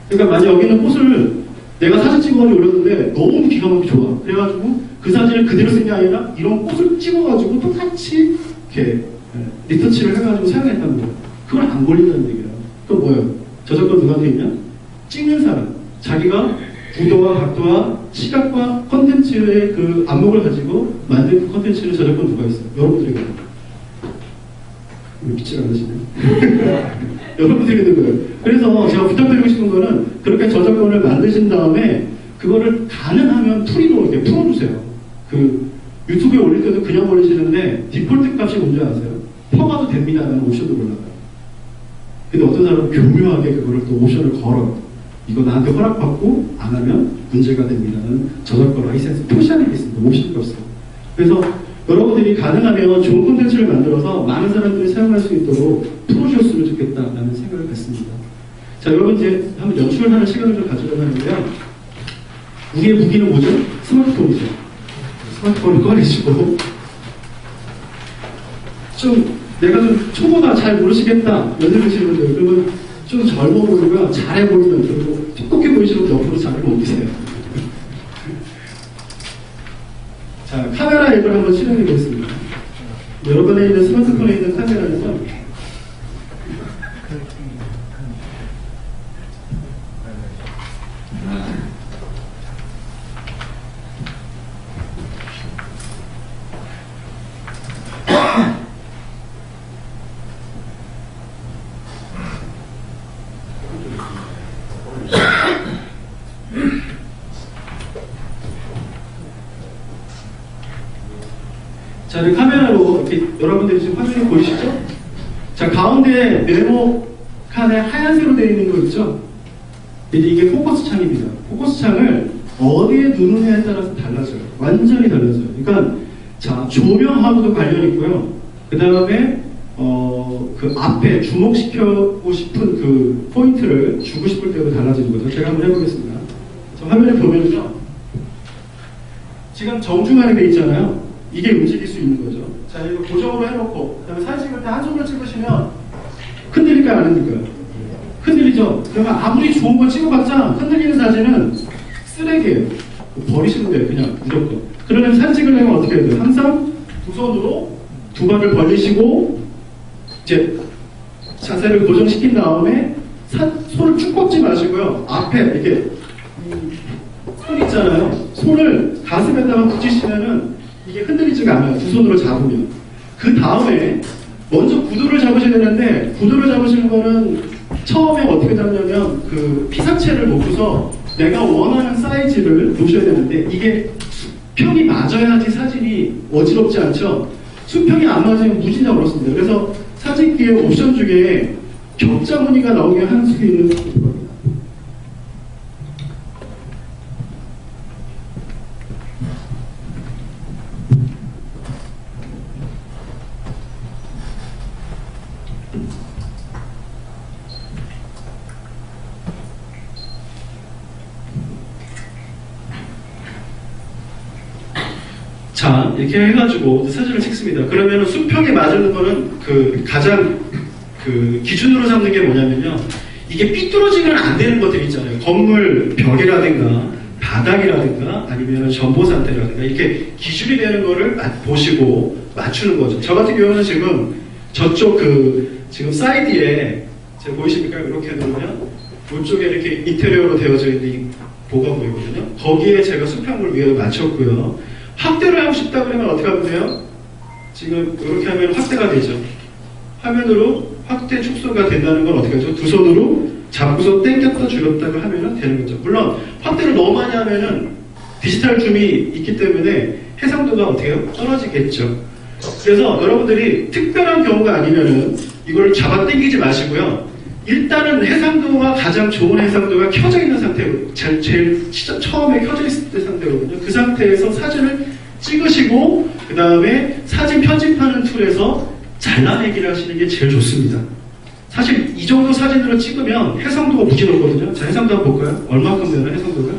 그러니까 만약 여기 있는 꽃을 내가 사진 찍어가지고 올렸는데 너무 기가 막히게 좋아. 그래가지고 그 사진을 그대로 쓴 게 아니라 이런 꽃을 찍어가지고 똑같이 이렇게 리터치를 해가지고 사용했다는 거예요. 그걸 안 걸린다는 얘기예요. 그건 뭐예요? 저작권 누구한테 있냐? 찍는 사람. 자기가 구도와 각도와 시각과 컨텐츠의 그 안목을 가지고 만든 그 컨텐츠는 저작권 누가 있어요? 여러분들에게. 믿지 않으시네요. 여러분들에게 있는 거예요. 그래서 제가 부탁드리고 싶은 거는 그렇게 저작권을 만드신 다음에 그거를 가능하면 프리로 이렇게 풀어주세요. 그 유튜브에 올릴 때도 그냥 올리시는데 디폴트 값이 뭔지 아세요? 퍼가도 됩니다라는 옵션도 올라가요. 근데 어떤 사람은 교묘하게 그거를 또 옵션을 걸어요. 이거 나한테 허락받고 안 하면 문제가 됩니다는 저작권 라이센스 표시하는 게 있습니다. 옵션이 없어요. 그래서 여러분들이 가능하면 좋은 콘텐츠를 만들어서 많은 사람들이 사용할 수 있도록 풀어주셨으면 좋겠다라는 생각을 갖습니다. 자, 여러분 이제 한번 연출하는 시간을 좀 가지려고 하는데요. 우리의 무기는 뭐죠? 스마트폰이죠. 스마트폰을 꺼내시고 좀 내가 좀 초보다 잘 모르시겠다 연습하시는 분들 그러면 좀 젊어 보이고요 잘해 보이면 그리고 똑똑해 보이시는 분 옆으로 자리를 옮기세요. 자, 카메라 앱을 한번 실행해 보겠습니다. 여러분의 있는 스마트폰에 있는 카메라에서 자, 이 카메라로 이렇게 여러분들이 지금 화면이 보이시죠? 자, 가운데 네모 칸에 하얀색으로 되어 있는 거 있죠? 이게 포커스 창입니다. 포커스 창을 어디에 누르느냐에 따라서 달라져요. 완전히 달라져요. 그러니까 자, 조명하고도 관련 있고요. 그 다음에 그 앞에 주목시키고 싶은 그 포인트를 주고 싶을 때도 달라지는 거죠. 제가 한번 해보겠습니다. 자, 화면에 보면요. 지금 정중앙에 돼 있잖아요. 이게 움직일 수 있는 거죠. 자, 이거 고정으로 해놓고, 그 다음에 사진 찍을 때 한 손으로 찍으시면 흔들릴까요, 안 흔들릴까요? 흔들리죠? 그러면 아무리 좋은 거 찍어봤자 흔들리는 사진은 쓰레기예요. 버리시면 돼요, 그냥 무조건. 그러면 사진 찍으려면 어떻게 해야 돼요? 항상 두 손으로 두 발을 벌리시고, 이제 자세를 고정시킨 다음에 손을 쭉 뻗지 마시고요. 앞에 이렇게 손 있잖아요. 손을 가슴에다가 붙이시면은 이게 흔들리지가 않아요. 두 손으로 잡으면. 그 다음에 먼저 구두를 잡으셔야 되는데 구두를 잡으시는 거는 처음에 어떻게 잡냐면 그 피사체를 놓고서 내가 원하는 사이즈를 놓으셔야 되는데 이게 수평이 맞아야지 사진이 어지럽지 않죠. 수평이 안 맞으면 무지나 어렵습니다. 그래서 사진기의 옵션 중에 격자 무늬가 나오게 한 수도 있는 겁니다. 자, 이렇게 해가지고 사진을 찍습니다. 그러면 수평에 맞는 거는 그 가장 그 기준으로 잡는 게 뭐냐면요. 이게 삐뚤어지면 안 되는 것들 있잖아요. 건물 벽이라든가 바닥이라든가 아니면 전보 상태라든가 이렇게 기준이 되는 거를 보시고 맞추는 거죠. 저 같은 경우는 지금 저쪽 그 지금 사이드에 제가 보이십니까? 이렇게 놓으면 이쪽에 이렇게 인테리어로 되어져 있는 이 보가 보이거든요. 거기에 제가 수평을 위에 맞췄고요. 확대를 하고 싶다 그러면 어떻게 하면 돼요? 지금 이렇게 하면 확대가 되죠. 화면으로 확대 축소가 된다는 건 어떻게 하죠? 두 손으로 잡고서 당겼다 줄였다가 하면 되는 거죠. 물론 확대를 너무 많이 하면은 디지털 줌이 있기 때문에 해상도가 어떻게 해요? 떨어지겠죠. 그래서 여러분들이 특별한 경우가 아니면은 이걸 잡아 당기지 마시고요. 일단은 해상도가 가장 좋은 해상도가 켜져 있는 상태로 제일 처음에 켜져 있을 때 상태거든요. 그 상태에서 사진을 찍으시고 그 다음에 사진 편집하는 툴에서 잘라내기를 하시는 게 제일 좋습니다. 사실 이 정도 사진으로 찍으면 해상도가 무지 높거든요. 자, 해상도 한번 볼까요? 얼마큼 되나 해상도가?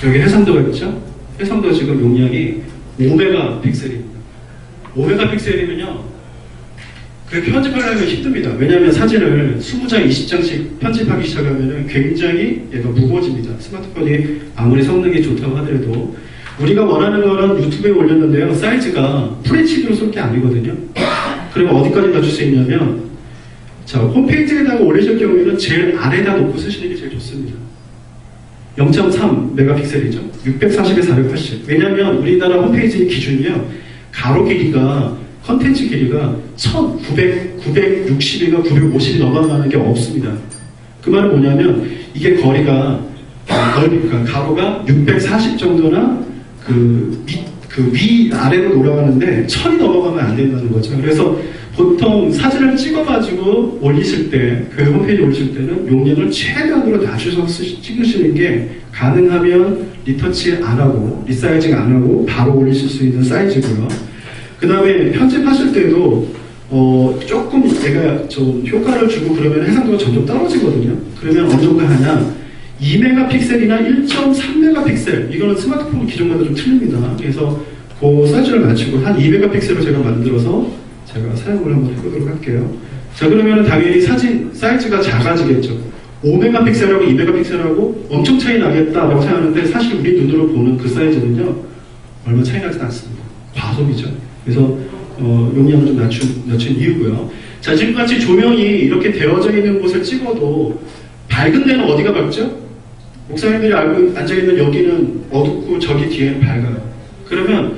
여기 해상도가 있죠? 해상도 지금 용량이 5메가픽셀입니다. 5메가픽셀이면요, 그 편집하려면 힘듭니다. 왜냐하면 사진을 20장, 20장씩 편집하기 시작하면 굉장히 얘가 무거워집니다. 스마트폰이 아무리 성능이 좋다고 하더라도 우리가 원하는 거는 유튜브에 올렸는데요. 사이즈가 FHD로 쏠 게 아니거든요. 그러면 어디까지 맞출 수 있냐면 자, 홈페이지에다가 올리실 경우에는 제일 아래다 놓고 쓰시는 게 제일 좋습니다. 0.3메가픽셀이죠. 640에 480. 왜냐하면 우리나라 홈페이지 기준이요. 가로 길이가 컨텐츠 길이가 960이가 950이 넘어가는 게 없습니다. 그 말은 뭐냐면 이게 거리가 넓으니까 가로가 640 정도나 그 그 위아래로 돌아가는데 1000이 넘어가면 안 된다는 거죠. 그래서 보통 사진을 찍어가지고 올리실 때, 그 홈페이지 올리실 때는 용량을 최대한으로 낮춰서 찍으시는 게 가능하면 리터치 안 하고, 리사이징 안 하고 바로 올리실 수 있는 사이즈고요. 그 다음에 편집하실 때도 조금 얘가 좀 효과를 주고 그러면 해상도가 점점 떨어지거든요. 그러면 어느 정도 하냐? 2메가픽셀이나 1.3메가픽셀, 이거는 스마트폰 기종마다 좀 틀립니다. 그래서 그 사이즈를 맞추고 한 2메가픽셀로 제가 만들어서 제가 사용을 한번 해보도록 할게요. 자, 그러면 당연히 사진 사이즈가 작아지겠죠. 5메가픽셀하고 2메가픽셀하고 엄청 차이 나겠다라고 생각하는데 사실 우리 눈으로 보는 그 사이즈는요, 얼마 차이 나지 않습니다. 과소비죠. 그래서 용량을 좀 낮춘 이유고요. 자, 지금같이 조명이 이렇게 되어져 있는 곳을 찍어도 밝은 데는 어디가 밝죠? 목사님들이 알고 앉아있는 여기는 어둡고 저기 뒤에는 밝아요. 그러면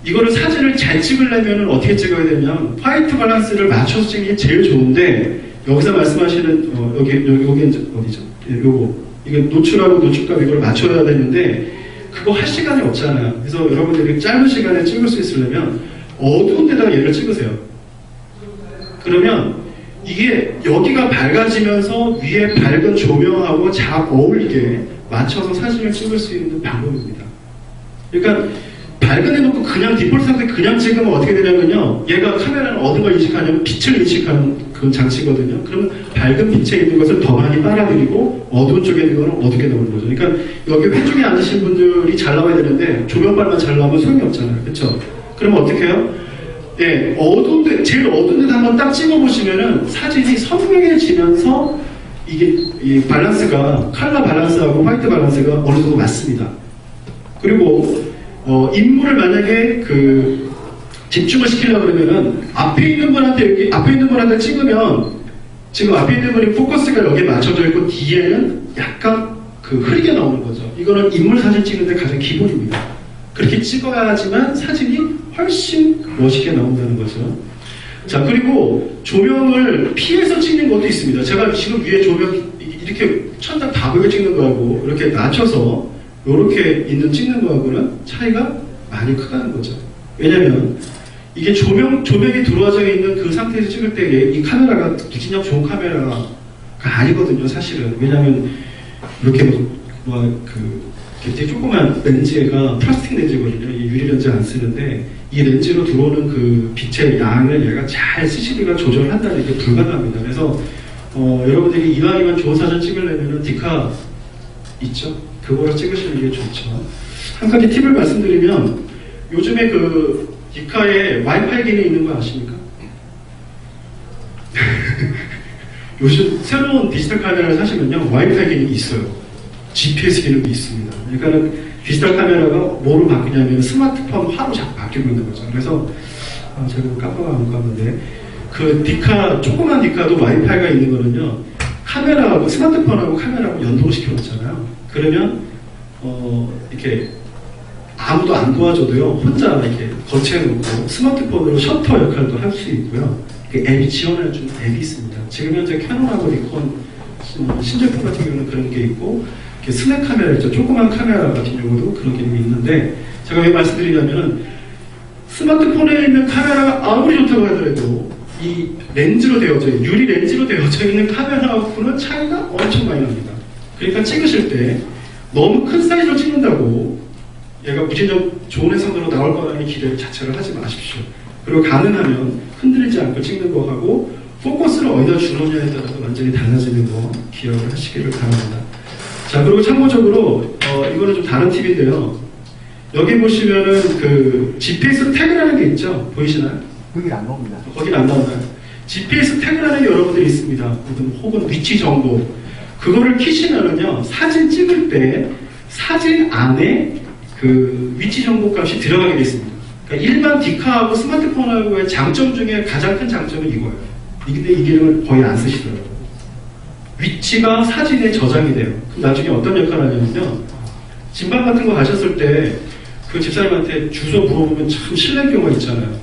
이거를 사진을 잘 찍으려면 어떻게 찍어야 되냐면 화이트 밸런스를 맞춰서 찍는 게 제일 좋은데, 여기서 말씀하시는 여기는 어디죠? 예, 요거 이게 노출하고 노출값 이걸 맞춰야 되는데 그거 할 시간이 없잖아요. 그래서 여러분들이 짧은 시간에 찍을 수 있으려면 어두운 데다가 얘를 찍으세요. 그러면 이게 여기가 밝아지면서 위에 밝은 조명하고 잘 어울리게 맞춰서 사진을 찍을 수 있는 방법입니다. 그러니까 밝은 데 놓고 그냥 디폴트 상태 그냥 찍으면 어떻게 되냐면요, 얘가 카메라는 어떤 걸 인식하냐면 빛을 인식하는 그런 장치거든요. 그러면 밝은 빛에 있는 것을 더 많이 빨아들이고 어두운 쪽에 있는 거는 어둡게 나오는 거죠. 그러니까 여기 왼쪽에 앉으신 분들이 잘 나와야 되는데 조명빨만 잘 나오면 소용이 없잖아요. 그렇죠? 그러면 어떻게 해요? 예, 어두운 데, 제일 어두운 데도 한번 딱 찍어보시면은 사진이 선명해지면서 이게 이 밸런스가, 컬러 밸런스하고 화이트 밸런스가 어느 정도 맞습니다. 그리고 인물을 만약에 집중을 시키려고 그러면은 앞에 있는 분한테 찍으면 지금 앞에 있는 분이 포커스가 여기에 맞춰져 있고 뒤에는 약간 흐리게 나오는 거죠. 이거는 인물 사진 찍는데 가장 기본입니다. 그렇게 찍어야지만 사진이 훨씬 멋있게 나온다는 거죠. 자, 그리고 조명을 피해서 찍는 것도 있습니다. 제가 지금 위에 조명 이렇게 천장 다 보게 찍는 거하고 이렇게 낮춰서 이렇게 찍는 거하고는 차이가 많이 크다는 거죠. 왜냐면 이게 조명이 들어와져 있는 그 상태에서 찍을 때 이 카메라가 무진장 좋은 카메라가 아니거든요, 사실은. 왜냐면 이렇게 되게 조그만 렌즈가 플라스틱 렌즈거든요. 이 유리 렌즈 안 쓰는데 이 렌즈로 들어오는 그 빛의 양을 얘가 잘 CCD가 조절한다는 게 불가능합니다. 그래서 여러분들이 이왕이면 좋은 사진 찍으려면 디카 있죠? 그거를 찍으시는 게 좋죠. 한 가지 팁을 말씀드리면 요즘에 디카에 와이파이 기능이 있는 거 아십니까? 요즘 새로운 디지털 카메라를 사시면요, 와이파이 기능이 있어요. GPS 기능이 있습니다. 그러니까 디지털 카메라가 뭐로 바뀌냐면 스마트폰 화로 자꾸 바뀌고 있는 거죠. 그래서 제가 깜빡하고 가는데 조그만 디카도 와이파이가 있는 거는요, 카메라하고 스마트폰하고 카메라하고 연동시켜 놓잖아요. 그러면 이렇게 아무도 안 도와줘도요, 혼자 이렇게 거치해놓고 스마트폰으로 셔터 역할도 할 수 있고요. 앱이 지원해주는 앱이 있습니다. 지금 현재 캐논하고 니콘 신제품 같은 경우는 그런 게 있고, 스냅 카메라 있죠. 조그만 카메라 같은 경우도 그런 기능이 있는데, 제가 왜 말씀드리냐면은 스마트폰에 있는 카메라가 아무리 좋다고 하더라도 이 렌즈로 되어져 있는, 유리 렌즈로 되어져 있는 카메라하고는 차이가 엄청 많이 납니다. 그러니까 찍으실 때 너무 큰 사이즈로 찍는다고 얘가 무진장 좋은 해상도로 나올 거라는 기대 자체를 하지 마십시오. 그리고 가능하면 흔들리지 않고 찍는 거하고 포커스를 어디다 주느냐에 따라서 완전히 달라지는 거 기억을 하시기를 바랍니다. 자, 그리고 참고적으로 이거는 좀 다른 팁인데요. 여기 보시면은 GPS 태그라는 게 있죠. 보이시나요? 거기 안 나옵니다. 거긴 안 나오나요? GPS 태그라는 게 여러분들이 있습니다. 혹은 위치 정보. 그거를 키시면은요, 사진 찍을 때 사진 안에 위치 정보 값이 들어가게 되어 있습니다. 그러니까 일반 디카하고 스마트폰하고의 장점 중에 가장 큰 장점은 이거예요. 근데 이 기능을 거의 안 쓰시더라고요. 위치가 사진에 저장이 돼요. 그럼 나중에 어떤 역할을 하냐면요, 진방 같은 거 가셨을 때 그 집사님한테 주소 물어보면 참 실례인 경우가 있잖아요.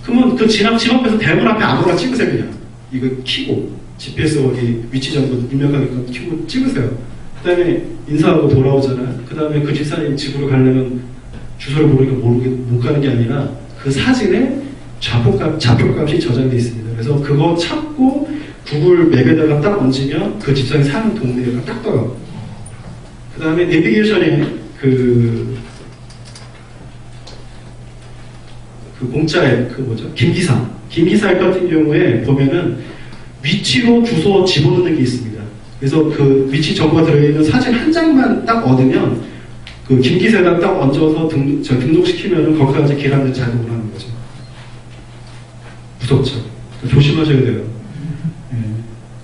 그러면 집 앞에서 대문 앞에 아무거나 찍으세요. 그냥 이거 키고 GPS 거기 위치 정보 입력하게 키고 찍으세요. 그 다음에 인사하고 돌아오잖아요. 그 다음에 그 집사님 집으로 가려면 주소를 모르니까 못 가는 게 아니라 그 사진에 좌표값이 저장되어 있습니다. 그래서 그거 찾고 구글 맵에다가 딱 얹으면 그 집사람이 사는 동네가 딱 떠요. 그 다음에 내비게이션에 그 공짜에 김기사 같은 경우에 보면은 위치로 주소 집어넣는 게 있습니다. 그래서 그 위치 정보가 들어있는 사진 한 장만 딱 얻으면 그 김기사에다 딱 얹어서 등록시키면은 거기까지 계란을 자동으로 하는 거죠. 무섭죠. 조심하셔야 돼요. 예.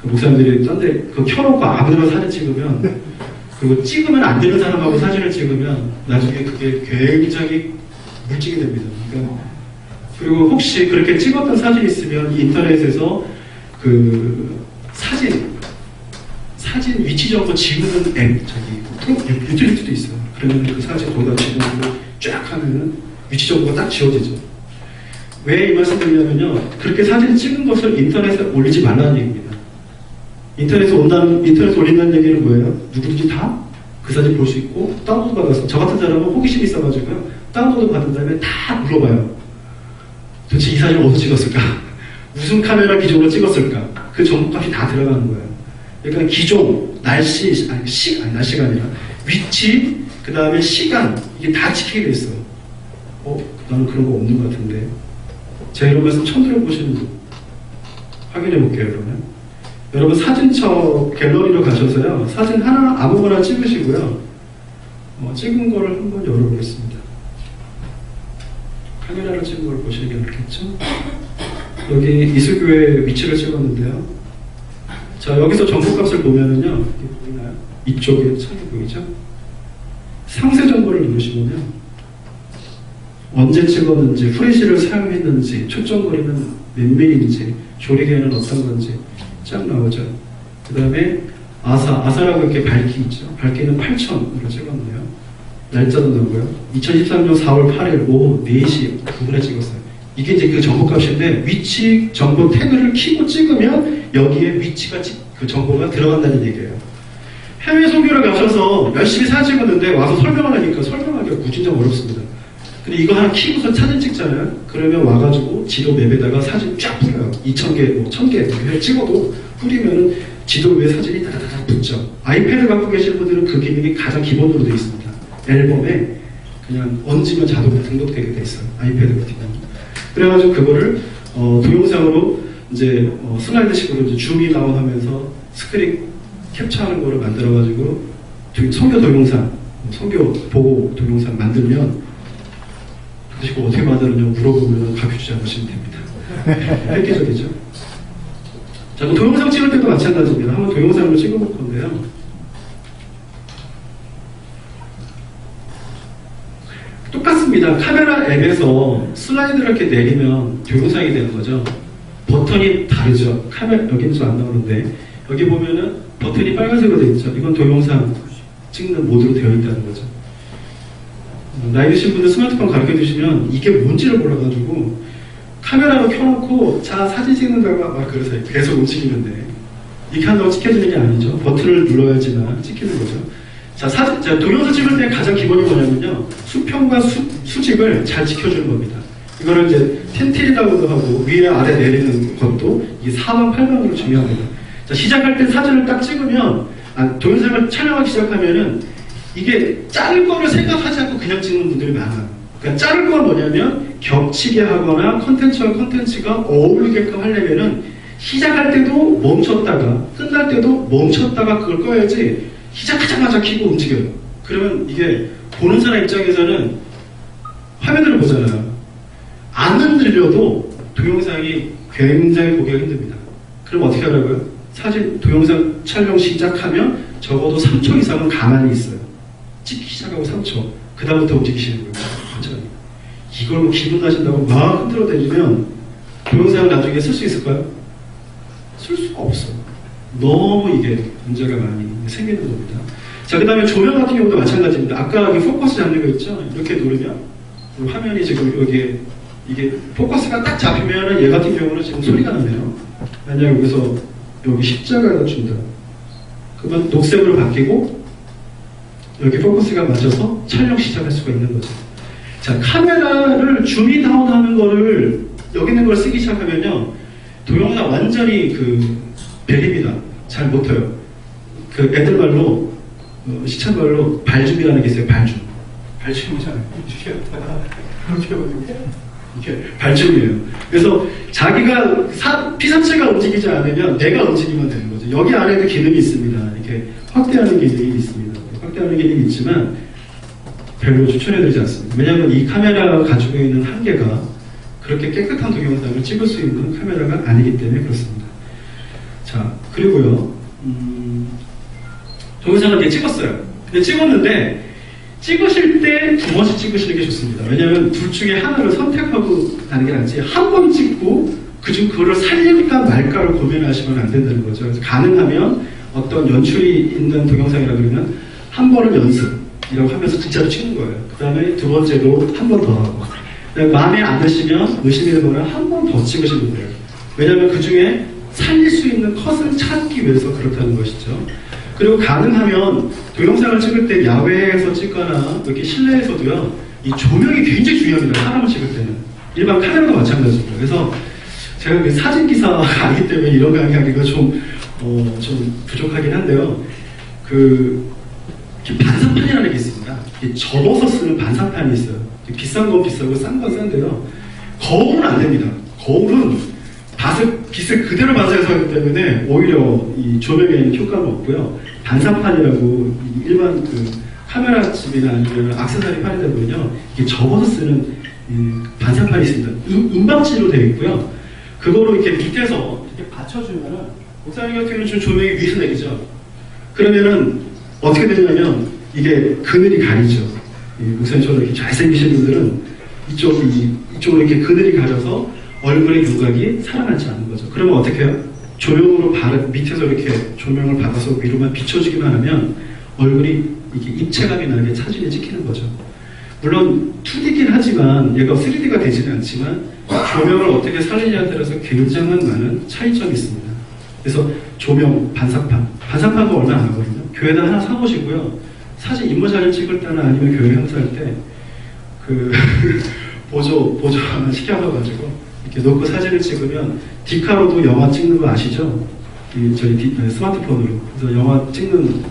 그 목사님들이 딴데 그 켜놓고 아무데나 사진 찍으면 그리고 찍으면 안 되는 사람하고 사진을 찍으면 나중에 그게 굉장히 물증이 됩니다. 그러니까 그리고 혹시 그렇게 찍었던 사진이 있으면 인터넷에서 그 사진 위치 정보 지우는 앱 유틸리티도 있어요. 그러면 그 사진 거기다 집어넣고 쫙 하면은 위치 정보가 딱 지워지죠. 왜 이 말씀 드리냐면요, 그렇게 사진 찍은 것을 인터넷에 올리지 말라는 얘기입니다. 인터넷에 올린다는 얘기는 뭐예요? 누구든지 다 그 사진 볼 수 있고 다운로드 받아서, 저 같은 사람은 호기심이 있어가지고요, 다운로드 받은 다음에 다 물어봐요. 도대체 이 사진을 어디서 찍었을까? 무슨 카메라 기종으로 찍었을까? 그 정보값이 다 들어가는 거예요. 그러니까 기종, 날씨가 아니라 위치, 그 다음에 시간, 이게 다 지키게 돼 있어요. 나는 그런 거 없는 것 같은데. 제가 이런 말씀 처음 들어보시는 분 확인해 볼게요. 그러면 여러분 사진첩 갤러리로 가셔서요, 사진 하나 아무거나 찍으시고요, 찍은 거를 한번 열어보겠습니다. 카메라로 찍은 걸 보시는 게 낫겠죠? 여기 이수교회 위치를 찍었는데요. 자, 여기서 정보값을 보면은요, 이게 보이나요? 이쪽에 창이 보이죠? 상세 정보를 누르시면요, 언제 찍었는지, 후레쉬를 사용했는지, 초점거리는 몇 밀인지, 조리개는 어떤 건지 쫙 나오죠. 그 다음에 아사라고 이렇게 밝기 있죠. 밝기는 8000으로 찍었네요. 날짜도 나오고요. 2013년 4월 8일 오후 4시 9분에 찍었어요. 이게 이제 그 정보값인데, 위치 정보 태그를 키고 찍으면 여기에 위치가 그 정보가 들어간다는 얘기예요. 해외 선교를 가셔서 열심히 사진 찍었는데 와서 설명을 하니까 설명하기가 무진장 어렵습니다. 근데 이거 하나 키고서 사진 찍잖아요. 그러면 와가지고 지도 맵에다가 사진 쫙 뿌려요. 2000개, 1000개 찍어도 뿌리면은 지도 위에 사진이 다다다다 붙죠. 아이패드 갖고 계신 분들은 그 기능이 가장 기본으로 되어 있습니다. 앨범에 그냥 얹으면 자동으로 등록되게 되어 있어요. 아이패드 같은 경우. 그래가지고 그거를 동영상으로 이제 슬라이드식으로 이제 줌이 다운 하면서 스크린 캡처하는 거를 만들어가지고 선교 동영상, 선교 보고 동영상 만들면, 그것이 어떻게 만드느냐고 물어보면 가르쳐주지 않으시면 됩니다. 획기적이죠. 자, 그 동영상 찍을 때도 마찬가지입니다. 한번 동영상으로 찍어볼 건데요. 똑같습니다. 카메라 앱에서 슬라이드를 이렇게 내리면 동영상이 되는 거죠. 버튼이 다르죠. 여기는 좀 안 나오는데, 여기 보면은 버튼이 빨간색으로 되어 있죠. 이건 동영상 찍는 모드로 되어 있다는 거죠. 나이 드신 분들 스마트폰 가르쳐 주시면 이게 뭔지를 몰라가지고 카메라로 켜놓고 자 사진 찍는다고 막 그러세요. 계속 움직이는데 이렇게 한다고 찍혀지는 게 아니죠. 버튼을 눌러야지만 찍히는 거죠. 자, 동영상 찍을 때 가장 기본이 뭐냐면요, 수평과 수직을 잘 지켜주는 겁니다. 이거를 이제 텐틸이라고도 하고 위에 아래 내리는 것도 이게 4번, 8번으로 중요합니다. 자, 시작할 때 사진을 딱 찍으면, 동영상을 촬영하기 시작하면은 이게 자를 거를 생각하지 않고 그냥 찍는 분들이 많아요. 그러니까 자를 건 뭐냐면 겹치게 하거나 컨텐츠와 컨텐츠가 어울리게끔 하려면은 시작할 때도 멈췄다가 끝날 때도 멈췄다가 그걸 꺼야지 시작하자마자 켜고 움직여요. 그러면 이게 보는 사람 입장에서는 화면을 보잖아요. 안 흔들려도 동영상이 굉장히 보기가 힘듭니다. 그럼 어떻게 하라고요? 동영상 촬영 시작하면 적어도 3초 이상은 가만히 있어요. 찍기 시작하고 3초. 그 다음부터 움직이시는 거예요. 천천히. 이걸 뭐 기분 나신다고 막 흔들어 대주면 동영상을 나중에 쓸 수 있을까요? 쓸 수가 없어요. 너무 이게 문제가 많이 생기는 겁니다. 자, 그 다음에 조명 같은 경우도 마찬가지입니다. 아까 여기 포커스 잡는 거 있죠? 이렇게 누르면 화면이 지금 여기에 이게 포커스가 딱 잡히면 얘 같은 경우는 지금 소리가 나네요. 만약 여기서 여기 십자가가 준다. 그러면 녹색으로 바뀌고 여기 포커스가 맞춰서 촬영 시작할 수가 있는 거죠. 자, 카메라를 줌인아웃 하는 거를 여기 있는 걸 쓰기 시작하면요, 동영상 완전히 베립니다. 잘 못해요. 애들 말로, 시청 말로 발줌이라는 게 있어요. 발줌. 발줌이잖아요. 이렇게 해가지고 이렇게 발줌이에요. 그래서 자기가 피사체가 움직이지 않으면 내가 움직이면 되는 거죠. 여기 안에도 기능이 있습니다. 이렇게 확대하는 기능이 있습니다. 확대하는 기능이 있지만 별로 추천해드리지 않습니다. 왜냐하면 이 카메라가 가지고 있는 한계가 그렇게 깨끗한 동영상을 찍을 수 있는 카메라가 아니기 때문에 그렇습니다. 자, 그리고요, 동영상을 이렇게 찍었어요. 근데 찍었는데 찍으실 때 두 번씩 찍으시는 게 좋습니다. 왜냐하면 둘 중에 하나를 선택하고 가는 게 낫지, 한 번 찍고 그거를 살릴까 말까를 고민하시면 안 된다는 거죠. 그래서 가능하면 어떤 연출이 있는 동영상이라 그러면 한 번은 연습이라고 하면서 진짜로 찍는 거예요. 그 다음에 두 번째로 한 번 더 하고, 마음에 안 드시면 의심이 되거나 한 번 더 찍으시면 돼요. 왜냐하면 그 중에 살릴 수 있는 컷을 찾기 위해서 그렇다는 것이죠. 그리고 가능하면 동영상을 찍을 때 야외에서 찍거나 이렇게 실내에서도요, 이 조명이 굉장히 중요합니다. 사람을 찍을 때는. 일반 카메라도 마찬가지입니다. 그래서 제가 사진 기사가 아니기 때문에 이런 강의하기가 좀 부족하긴 한데요. 반사판이라는 게 있습니다. 접어서 쓰는 반사판이 있어요. 비싼 건 비싸고 싼 건 싼데요. 거울은 안 됩니다. 거울은 빛을 그대로 반사해서 하기 때문에 오히려 이 조명에는 효과가 없고요. 반사판이라고 일반 카메라 집이나 아니면 액세서리 판이다 보면요, 이게 접어서 쓰는 반사판이 있습니다. 인박지로 되어 있고요. 그거로 이렇게 밑에서 이렇게 받쳐주면은, 목사님 같은 경우는 지금 조명이 위에서 내리죠. 그러면은 어떻게 되냐면 이게 그늘이 가리죠. 목사님처럼 이렇게 잘생기신 분들은 이쪽으로 이렇게 그늘이 가려서 얼굴의 윤곽이 살아나지 않는 거죠. 그러면 어떻게 해요? 조명으로 밑에서 이렇게 조명을 받아서 위로만 비춰주기만 하면 얼굴이 이게 입체감이 나게 사진에 찍히는 거죠. 물론 2D긴 하지만 얘가 3D가 되지는 않지만 조명을 어떻게 살리냐에 따라서 굉장한 많은 차이점이 있습니다. 그래서 조명, 반사판도 얼마 안 하거든요. 교회에다 하나 사보시고요. 사진 인물사진 찍을 때나 아니면 교회 행사할 때 보조 하나 시켜가지고 이렇게 놓고 사진을 찍으면 디카로도 영화 찍는 거 아시죠? 저희 스마트폰으로. 그래서 영화 찍는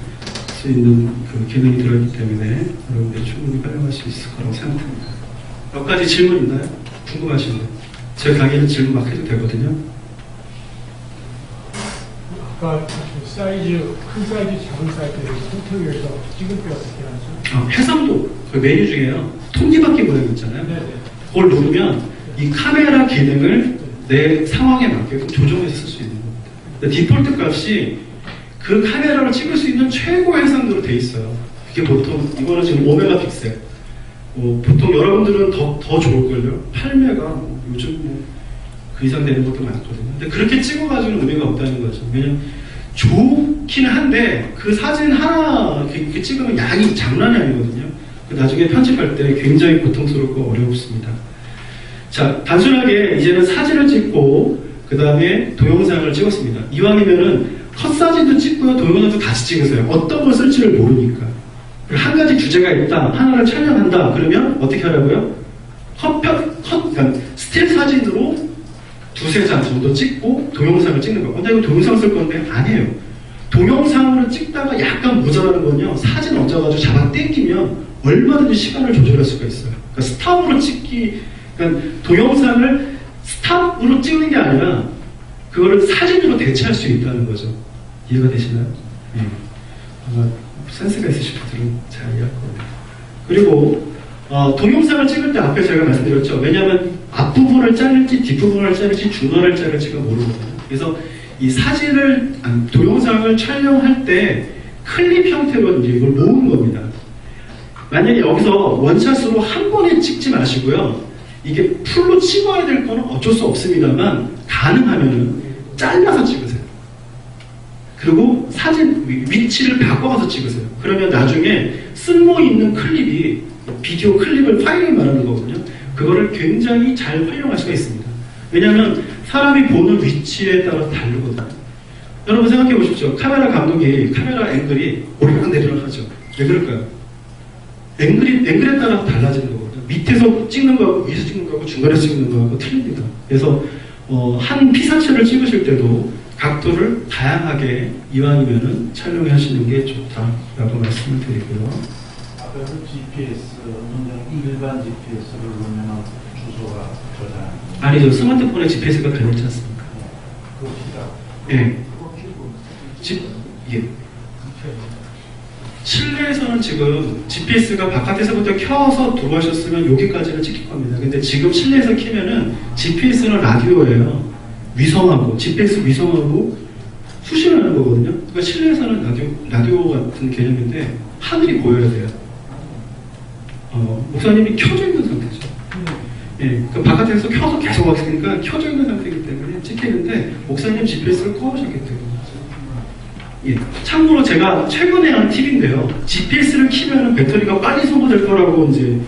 수 있는 기능이 들어있기 때문에 여러분들이 충분히 활용할 수 있을 거라고 생각합니다. 몇 가지 질문 있나요? 궁금하신 거. 제 강의는 질문 막 해도 되거든요. 아까 사이즈, 큰 사이즈, 작은 사이즈를 선택해서 찍을 때 어떻게 하죠? 해상도 그 메뉴 중에요. 톱니바퀴 모양 있잖아요. 네네. 그걸 누르면 이 카메라 기능을 내 상황에 맞게 조정해서 쓸 수 있는 겁니다. 디폴트 값이 그 카메라를 찍을 수 있는 최고 해상도로 돼 있어요. 이게 보통 이거는 지금 5메가픽셀. 보통 여러분들은 더 좋을걸요. 8메가 요즘 그 이상 되는 것도 많거든요. 근데 그렇게 찍어가지고는 의미가 없다는 거죠. 왜냐면 좋긴 한데 그 사진 하나 이렇게 찍으면 양이 장난이 아니거든요. 나중에 편집할 때 굉장히 고통스럽고 어렵습니다. 자, 단순하게 이제는 사진을 찍고 그 다음에 동영상을 찍었습니다. 이왕이면은 컷사진도 찍고요, 동영상도 같이 찍으세요. 어떤 걸 쓸지를 모르니까. 한 가지 주제가 있다, 하나를 촬영한다, 그러면 어떻게 하라고요? 그러니까 스틸 사진으로 2-3장 정도 찍고 동영상을 찍는 거. 근데 이거 동영상 쓸 건데 아니에요. 동영상으로 찍다가 약간 모자라는 건요, 사진 얹어가지고 잡아 당기면 얼마든지 시간을 조절할 수가 있어요. 그러니까 스탑으로 그러니까 동영상을 스탑으로 찍는 게 아니라 그거를 사진으로 대체할 수 있다는 거죠. 이해가 되시나요? 네. 아마 센스가 있으신 분들은 잘 이해할 겁니다. 그리고 동영상을 찍을 때 앞에 제가 말씀드렸죠. 왜냐하면 앞부분을 자를지 뒷부분을 자를지 중간을 자를지가 모르거든요. 그래서 이 동영상을 촬영할 때 클립 형태로 이제 이걸 모으는 겁니다. 만약에 여기서 원샷으로 한 번에 찍지 마시고요. 이게 풀로 찍어야 될 거는 어쩔 수 없습니다만 가능하면은 잘라서 찍으세요. 그리고 사진 위치를 바꿔서 찍으세요. 그러면 나중에 쓸모있는 클립이 비디오 클립을 파일을 말하는 거거든요. 그거를 굉장히 잘 활용할 수가 있습니다. 왜냐하면 사람이 보는 위치에 따라 다르거든요. 여러분 생각해 보십시오. 카메라 감독이 카메라 앵글이 오르락 내리락 하죠. 왜 그럴까요? 앵글에 따라 달라지는 거거든요. 밑에서 찍는 거하고 위에서 찍는 거하고 중간에서 찍는 거하고 틀립니다. 그래서 한 피사체를 찍으실 때도 각도를 다양하게 이왕이면은 촬영해 하시는 게 좋다라고 말씀을 드리고요. 아까 GPS는 일반 GPS를 보면 주소가 저장. 아니죠. 스마트폰에 GPS가 달려있지 않습니까? 그거 키라고. 예. 예. 실내에서는 지금 GPS가 바깥에서부터 켜서 들어오셨으면 여기까지는 찍힐 겁니다. 근데 지금 실내에서 키면은 GPS는 라디오예요. 위성하고, GPS 위성하고 수신하는 거거든요. 그러니까 실내에서는 라디오 같은 개념인데 하늘이 보여야 돼요. 목사님이 켜져 있는 상태죠. 예, 그 바깥에서 켜서 계속 왔으니까 켜져 있는 상태이기 때문에 찍히는데 목사님 GPS를 꺼오셨기 때문에. 예, 참고로 제가 최근에 한 팁인데요. GPS를 키면 배터리가 빨리 소모될 거라고 이제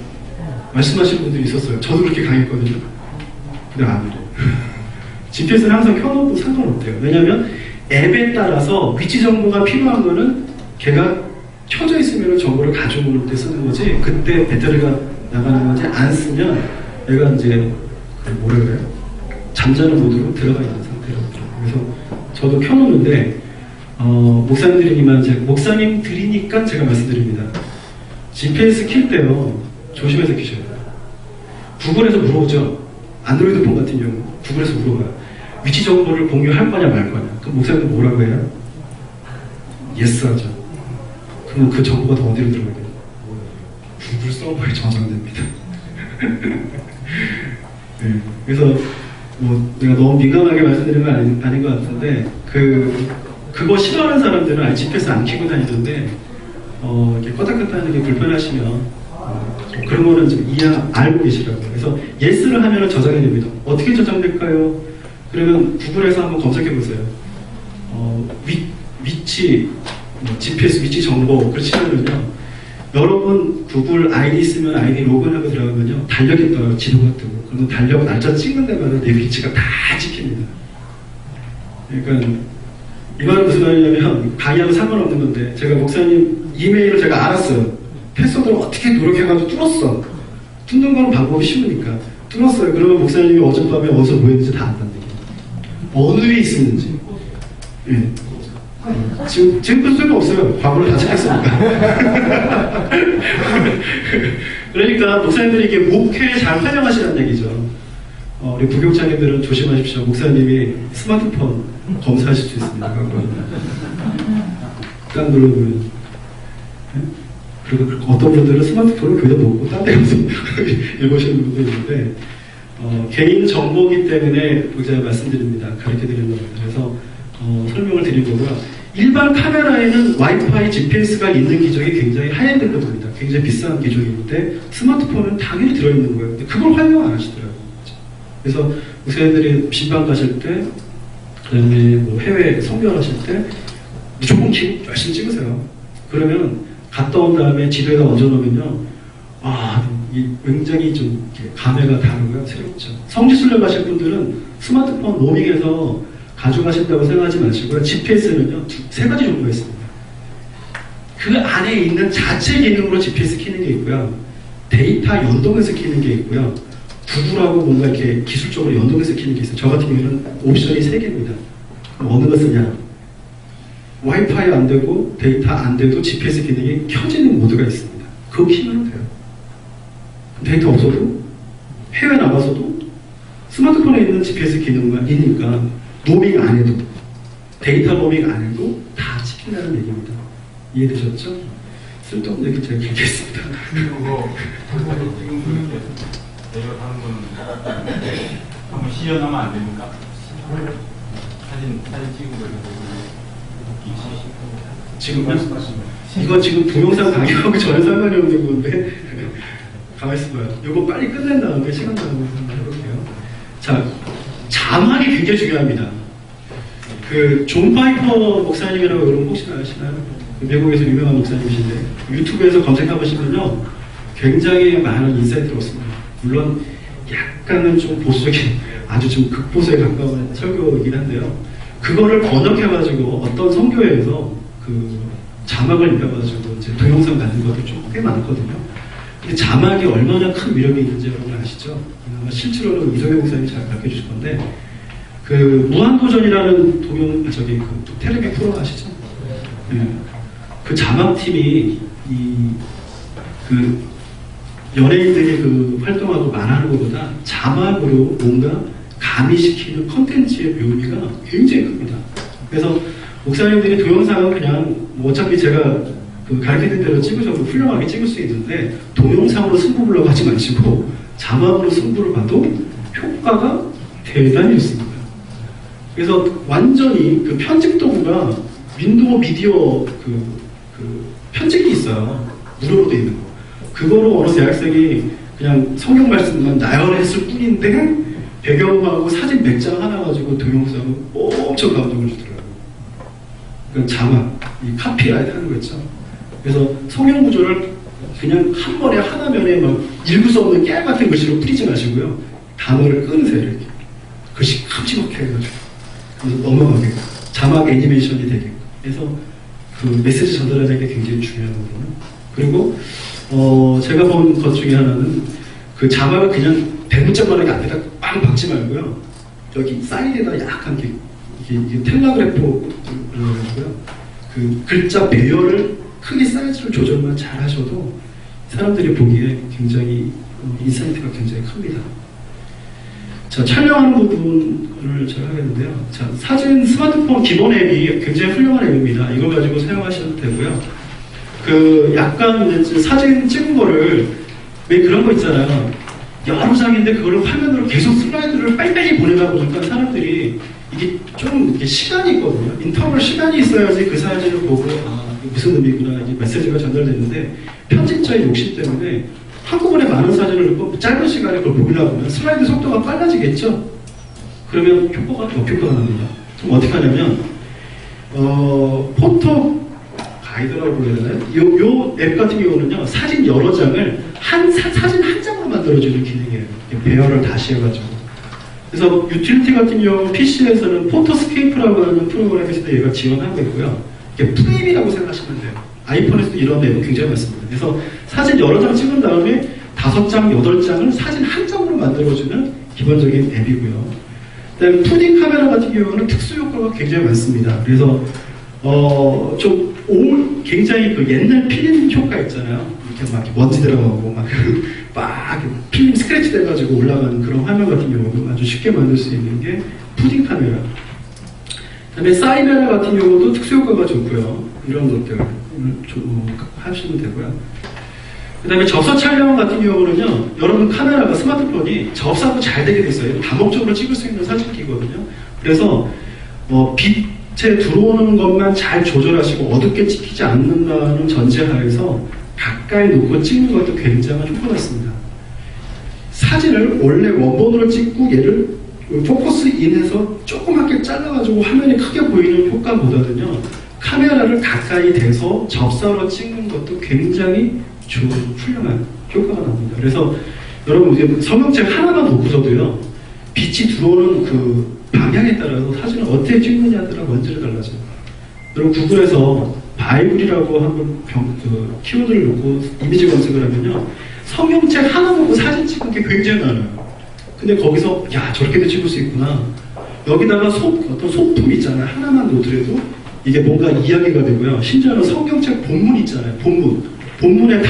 말씀하시는 분들이 있었어요. 저도 그렇게 강했거든요. 근데 안 돼요. GPS는 항상 켜놓고 상관없대요. 왜냐면 앱에 따라서 위치 정보가 필요한 거는 걔가 켜져 있으면 정보를 가져올 때 쓰는 거지, 그때 배터리가 나가는 거지, 안 쓰면 얘가 이제 뭐라 그래요? 잠자는 모드로 들어가 있는 상태라고. 그래서 저도 켜놓는데 목사님 드리니까 제가 말씀드립니다. GPS 킬 때요, 조심해서 키셔야 돼요. 구글에서 물어보죠. 안드로이드 폰 같은 경우 구글에서 물어봐요. 위치 정보를 공유할 거냐 말 거냐. 그럼 목사님은 뭐라고 해요? 예스 하죠. 그러면 그 정보가 더 어디로 들어가게 돼요? 구글 서버에 저장됩니다. 네, 그래서 내가 너무 민감하게 말씀드리는 건 아닌 것 같은데, 그거 싫어하는 사람들은 아예 GPS 안 켜고 다니던데, 이렇게 껐다 켰다 하는 게 불편하시면 좀 그런 거는 좀 알고 계시라고. 그래서 예스를 하면 저장이 됩니다. 어떻게 저장될까요? 그러면 구글에서 한번 검색해 보세요. 위치, GPS 위치 정보, 그걸 치면요, 여러분 구글 아이디 쓰면 아이디 로그인하고 들어가면요, 달력이 떠요. 지도가 뜨고. 그러면 달력 날짜 찍는 데마다 내 위치가 다 찍힙니다. 그러니까 이 말은 무슨 말이냐면, 강의하고 상관없는 건데, 제가 목사님 이메일을 제가 알았어요. 패스워드를 어떻게 노력해가지고 뚫었어. 뚫는 거는 방법이 쉬우니까 뚫었어요. 그러면 목사님이 어젯밤에 어디서 뭐 했는지 다 안다는 얘기예요. 어느 에 있었는지. 예. 지금 그 소리가 없어요. 과거를 다 찾겠으니까. 그러니까 목사님들이 이게 목회에 잘 활용하시라는 얘기죠. 우리 부교육자님들은 조심하십시오. 목사님이 스마트폰 검사하실 수 있습니다. 딱 눌러보면. 그리고 어떤 분들은 스마트폰을 교회에 놓고 딴 데 가서 읽으시는 분도 있는데, 개인 정보기 때문에 제가 말씀드립니다. 가르쳐드리는 겁니다. 그래서 설명을 드린 거고요. 일반 카메라에는 와이파이 GPS가 있는 기종이 굉장히 하이엔드 겁니다. 굉장히 비싼 기종인데, 스마트폰은 당연히 들어있는 거예요. 근데 그걸 활용 안 하시더라고요. 그래서 목사님들이 신방 가실 때, 그 다음에 뭐 해외 선교하실 때 무조건 키 열심히 찍으세요. 그러면 갔다 온 다음에 지도에다 얹어놓으면요, 굉장히 좀 감회가 다르고요, 새롭죠. 성지순례 가실 분들은 스마트폰 로밍해서 가져가신다고 생각하지 마시고요. GPS는요, 세 가지 종류가 있습니다. 그 안에 있는 자체 기능으로 GPS 키는 게 있고요, 데이터 연동해서 키는 게 있고요, 구글하고 뭔가 이렇게 기술적으로 연동해서 키는 게 있어요. 저 같은 경우에는 옵션이 3개입니다. 어느 거 쓰냐? 와이파이 안 되고 데이터 안 돼도 GPS 기능이 켜지는 모드가 있습니다. 그거 키면 돼요. 데이터 없어도 해외 나가서도 스마트폰에 있는 GPS 기능만 있으니까 로밍 안 해도, 데이터 로밍 안 해도 다 찍힌다는 얘기입니다. 이해되셨죠? 쓸데없는 얘기 제가 길겠습니다. 그리고 지금 그렇게 내가 하는 거는 한번 시연하면 안 됩니까? 사진 찍은 거 지금 이거 지금 동영상 강의하고 전혀 상관이 없는 건데 가만히 있어봐요. 이거 빨리 끝낸 다음에 시간 나오면 한번 해볼게요. 자, 자막이 굉장히 중요합니다. 존 파이퍼 목사님이라고 여러분 혹시 아시나요? 미국에서 유명한 목사님이신데 유튜브에서 검색해보시면요, 굉장히 많은 인사이트를 얻습니다. 물론 약간은 좀 보수적인, 아주 좀 극보수에 가까운 설교이긴 한데요, 그거를 번역해가지고 어떤 선교회에서 자막을 입혀가지고 이제 동영상 만든 것도 좀 꽤 많거든요. 근데 자막이 얼마나 큰 위력이 있는지 여러분 아시죠? 아마 실제로는 이동영 목사님이 잘 가르쳐 주실 건데, 그 무한도전이라는 그 텔레비 프로 아시죠? 네. 그 자막팀이 그 연예인들이 그 활동하고 말하는 것보다 자막으로 뭔가 가미시키는 컨텐츠의 묘미가 굉장히 큽니다. 그래서 목사님들이 동영상은 그냥 뭐 어차피 제가 그 가르치는 대로 찍으셔도 훌륭하게 찍을 수 있는데, 동영상으로 승부 보려고 하지 마시고 자막으로 승부를 봐도 효과가 대단히 좋습니다. 그래서 완전히 그 편집 도구가 윈도우 미디어 그 편집이 있어요. 무료로 돼 있는 거. 그거로 어느 대학생이 그냥 성경 말씀만 나열했을 뿐인데 배경하고 사진 몇 장 하나 가지고 동영상을 엄청 감동을 주더라고요. 그러니까 자막, 이 카피라이트 하는 거 있죠. 그래서 성경 구조를 그냥 한 번에 하나면에 막 읽을 수 없는 깨알 같은 글씨로 뿌리지 마시고요. 단어를 끊으세요, 이렇게. 글씨 큼지막하게 해가지고. 그래서 넘어가게. 자막 애니메이션이 되게. 그래서 그 메시지 전달하는 게 굉장히 중요한 거거든요. 그리고 제가 본 것 중에 하나는 그 자막을 그냥 대문짝만하게 앞에다 빵 박지 말고요. 여기 사이드에다 약한 이게 텔라그래프로 그래가지고요. 그 글자 배열을 크게 사이즈를 조절만 잘 하셔도 사람들이 보기에 굉장히 인사이트가 굉장히 큽니다. 자, 촬영하는 부분을 제가 하겠는데요. 자, 사진 스마트폰 기본 앱이 굉장히 훌륭한 앱입니다. 이거 가지고 사용하셔도 되고요. 그 약간 이제 사진 찍은 거를 왜 그런 거 있잖아요. 여러 장인데 그거를 화면으로 계속 슬라이드를 빨리빨리 보내다 보니까 사람들이 이게 좀 이렇게 시간이 있거든요. 인터벌 시간이 있어야지 그 사진을 보고 무슨 의미구나 이게 메시지가 전달되는데, 편집자의 욕심 때문에 한꺼번에 많은 사진을 넣고 짧은 시간에 그걸 보려고 하면 슬라이드 속도가 빨라지겠죠. 그러면 효과가 역효과가 납니다. 그럼 어떻게 하냐면 포토 가이드라고 불러야 되나요? 요 앱 같은 경우는요, 사진 여러 장을 사진 한 장으로 만들어주는 기능이에요. 배열을 다시 해가지고. 그래서 유틸리티 같은 경우 PC에서는 포토스케이프라고 하는 프로그램에서도 얘가 지원하고 있고요. 이게 프레임이라고 생각하시면 돼요. 아이폰에서도 이런 앱은 굉장히 많습니다. 그래서 사진 여러 장 찍은 다음에 5장, 8장을 사진 한 장으로 만들어주는 기본적인 앱이고요. 그다음에 2D 카메라 같은 경우는 특수 효과가 굉장히 많습니다. 그래서 굉장히 그 옛날 필름 효과 있잖아요. 이렇게 막 먼지 들어가고 막 필름 스크래치 돼가지고 올라가는 그런 화면 같은 경우는 아주 쉽게 만들 수 있는 게 2D 카메라. 그다음에 사이베라 같은 경우도 특수 효과가 좋고요. 이런 것들 좀 하시면 되고요. 그다음에 접사 촬영 같은 경우는요, 여러분 카메라가 스마트폰이 접사도 잘 되게 돼 있어요. 다목적으로 찍을 수 있는 사진기거든요. 그래서 빛에 들어오는 것만 잘 조절하시고 어둡게 찍히지 않는다는 전제하에서 가까이 놓고 찍는 것도 굉장한 효과가 있습니다. 사진을 원래 원본으로 찍고 얘를 포커스 인해서 조그맣게 잘라가지고 화면이 크게 보이는 효과보다는요, 카메라를 가까이 대서 접사로 찍는 것도 굉장히 좋은 훌륭한 효과가 납니다. 그래서 여러분 이제 성경책 하나만 놓고서도요, 빛이 들어오는 그 방향에 따라서 사진을 어떻게 찍느냐에 따라 원질이 달라져요. 여러분 구글에서 바이블이라고 한번 키워드를 놓고 이미지 검색을 하면요, 성경책 하나 보고 사진 찍은 게 굉장히 많아요. 근데 거기서 야 저렇게도 찍을 수 있구나. 여기다가 어떤 소품 있잖아요. 하나만 놓더라도 이게 뭔가 이야기가 되고요. 심지어는 성경책 본문 있잖아요. 본문의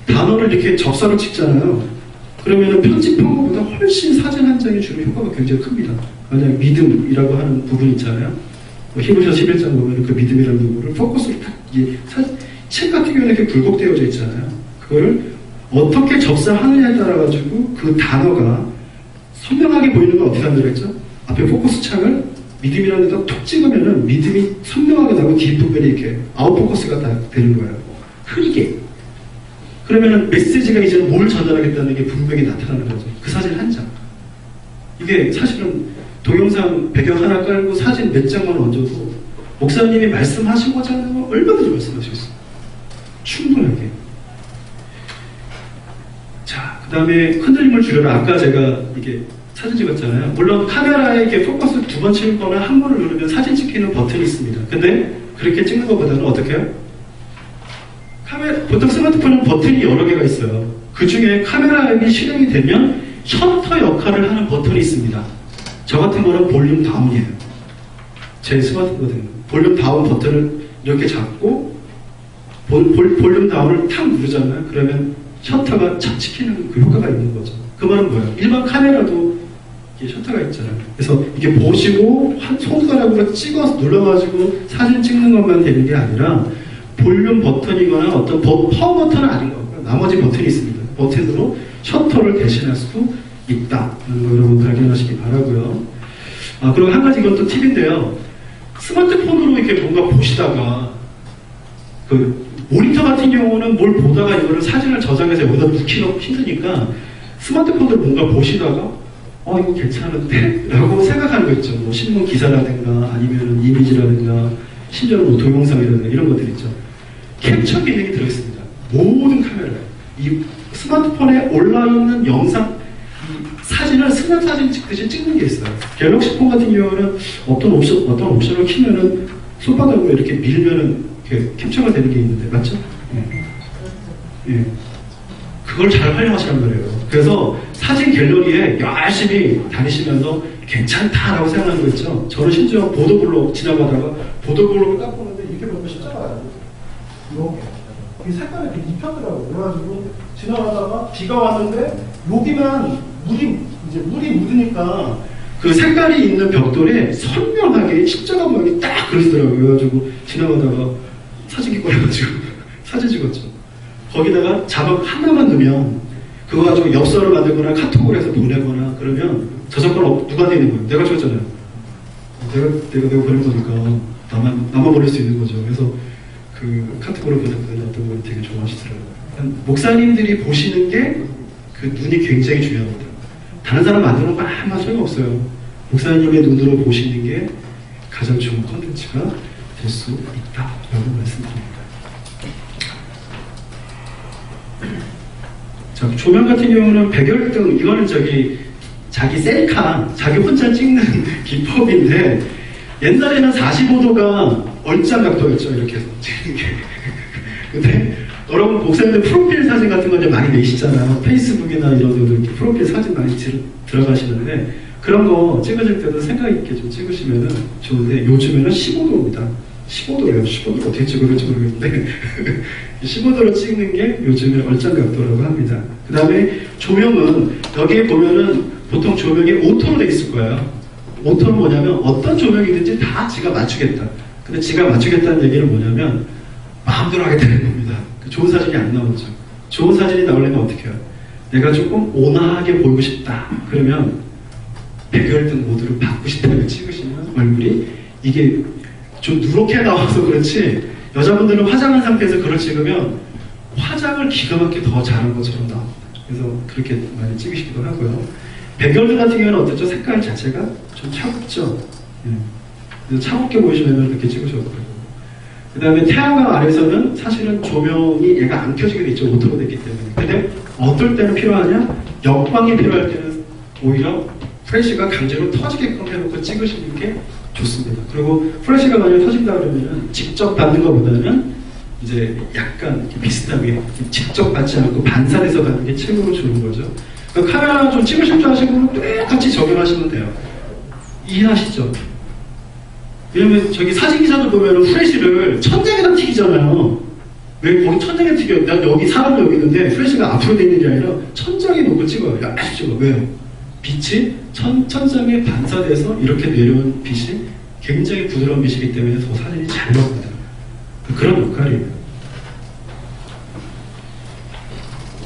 단어를 이렇게 접사로 찍잖아요. 그러면은 편집한 것보다 훨씬 사진 한 장이 주는 효과가 굉장히 큽니다. 만약 믿음이라고 하는 부분 있잖아요. 히브리서 11장 보면 그 믿음이라는 부분을 포커스로 딱 책 같은 경우는 이렇게 굴곡되어져 있잖아요. 그거를 어떻게 접사하느냐에 따라 가지고 그 단어가 선명하게 보이는 건 어떻게 한다고 했죠? 앞에 포커스 창을 믿음이라는 데다 툭 찍으면은 믿음이 선명하게 나고 뒷부분이 이렇게 아웃포커스가 다 되는 거예요. 흐리게. 그러면은 메시지가 이제 뭘 전달하겠다는 게 분명히 나타나는 거죠. 그 사진 한 장. 이게 사실은 동영상 배경 하나 깔고 사진 몇 장만 얹어도 목사님이 말씀하시고자 하는 거 얼마든지 말씀할 수 있어요. 충분하게. 자, 그 다음에 흔들림을 줄여라. 아까 제가 이게 사진 찍었잖아요. 물론 카메라에 이렇게 포커스 2번 찍거나 한 번을 누르면 사진 찍히는 버튼이 있습니다. 근데 그렇게 찍는 것보다는 어떻게 해요? 보통 스마트폰은 버튼이 여러 개가 있어요. 그 중에 카메라 앱이 실행이 되면 셔터 역할을 하는 버튼이 있습니다. 저 같은 거는 볼륨 다운이에요. 제 스마트폰은 볼륨 다운 버튼을 이렇게 잡고 볼륨 다운을 탁 누르잖아요. 그러면 셔터가 착지키는 그 효과가 있는 거죠. 그 말은 뭐예요? 일반 카메라도 이게 셔터가 있잖아요. 그래서 이게 보시고 한 손가락으로 찍어서 눌러가지고 사진 찍는 것만 되는 게 아니라 볼륨 버튼이거나 어떤 파워 버튼은 아닌 거고요. 나머지 버튼이 있습니다. 버튼으로 셔터를 대신할 수도 있다. 이런 거 여러분 발견하시기 바라고요. 그리고 한 가지 이건 또 팁인데요. 스마트폰으로 이렇게 뭔가 보시다가 그 모니터 같은 경우는 뭘 보다가 이거를 사진을 저장해서 여기다 넣기가 힘드니까 스마트폰으로 뭔가 보시다가 이거 괜찮은데? 라고 생각하는 거 있죠. 뭐 신문 기사라든가 아니면 이미지라든가 심지어는 뭐 동영상이라든가 이런 것들 있죠. 캡처 기능이 들어있습니다. 모든 카메라에. 이 스마트폰에 올라있는 영상, 사진을 스냅 사진 찍듯이 찍는 게 있어요. 갤럭시 폰 같은 경우는 어떤 옵션을 키면은 손바닥으로 이렇게 밀면은 이렇게 캡처가 되는 게 있는데, 맞죠? 예. 그걸 잘 활용하시란 말이에요. 그래서 사진 갤러리에 열심히 다니시면서 괜찮다라고 생각하는 거 있죠? 저는 심지어 보도블록 지나가다가 보도블록을 딱 보는데 이렇게 보면 십자가예요. 이렇게. 이 색깔이 되게 입혔더라고요. 그래가지고 지나가다가 비가 왔는데 여기만 물이 묻으니까 그 색깔이 있는 벽돌에 선명하게 십자가 모양이 딱 그려지더라고요. 그래가지고 지나가다가 사진기 꺼내가지고 사진 찍었죠. 거기다가 자막 하나만 넣으면 그거 가지고 엽서를 만들거나 카톡을 해서 보내거나 그러면 저작권 누가 되는 거예요? 내가 찍었잖아요. 내가 보낸 거니까 나만 보낼 수 있는 거죠. 그래서 그 카톡으로 보냈더니 어떤 분이 되게 좋아하시더라고요. 목사님들이 보시는 게 그 눈이 굉장히 중요합니다. 다른 사람 만드는 거 아무 소용없어요. 목사님의 눈으로 보시는 게 가장 좋은 컨텐츠가 될 수 있다라고 말씀드립니다. 자, 조명 같은 경우는 백열등, 이거는 자기 셀카, 자기 혼자 찍는 기법인데, 옛날에는 45도가 얼짱 각도였죠, 이렇게 해서 찍는 게. 근데, 여러분, 목사님들 프로필 사진 같은 거 이제 많이 내시잖아요. 페이스북이나 이런 데도 이렇게 프로필 사진 많이 들어가시는데, 그런 거 찍으실 때도 생각 있게 좀 찍으시면 좋은데, 요즘에는 15도입니다. 15도예요. 15도 어떻게 찍을지 모르겠는데 15도로 찍는 게 요즘에 얼짱각도라고 합니다. 그 다음에 조명은 여기에 보면은 보통 조명이 오토로 돼 있을 거예요. 오토는 뭐냐면 어떤 조명이든지 다 지가 맞추겠다. 근데 지가 맞추겠다는 얘기는 뭐냐면 마음대로 하겠다는 겁니다. 좋은 사진이 안 나오죠. 좋은 사진이 나오려면 어떻게 해요? 내가 조금 온화하게 보이고 싶다. 그러면 백열등 모드를 받고 싶다고 찍으시면 얼굴이 이게 좀 누렇게 나와서 그렇지 여자분들은 화장한 상태에서 그걸 찍으면 화장을 기가 막히게 더 잘한 것처럼 나옵니다. 그래서 그렇게 많이 찍으시기도 하고요. 백열등 같은 경우는 어떻죠? 색깔 자체가 좀 차갑죠. 그래서 차갑게 보이시면 그렇게 찍으셔도 되고. 그 다음에 태양광 아래서는 사실은 조명이 얘가 안 켜지게 돼 있죠. 오토로 됐기 때문에. 근데 어떨 때는 필요하냐? 역광이 필요할 때는 오히려 프레쉬가 강제로 터지게끔 해놓고 찍으시는 게 좋습니다. 그리고 플래시가 만약에 터진다 그러면 직접 받는 것보다는 이제 약간 비슷하게 직접 받지 않고 반사돼서 가는 게 최고로 좋은 거죠. 그러니까 카메라 좀 찍으실 줄 아시는 분은 똑같이 적용하시면 돼요. 이해하시죠? 왜냐면 저기 사진기사들 보면은 플래시를 천장에다 튀기잖아요. 왜 거기 천장에 튀겨요? 난 여기 사람 여기 있는데 플래시가 앞으로 돼 있는 게 아니라 천장에 놓고 찍어요. 아시죠? 왜요? 빛이 천장에 반사돼서 이렇게 내려온 빛이 굉장히 부드러운 빛이기 때문에 더 사진이 잘 나옵니다. 그런 역할이에요.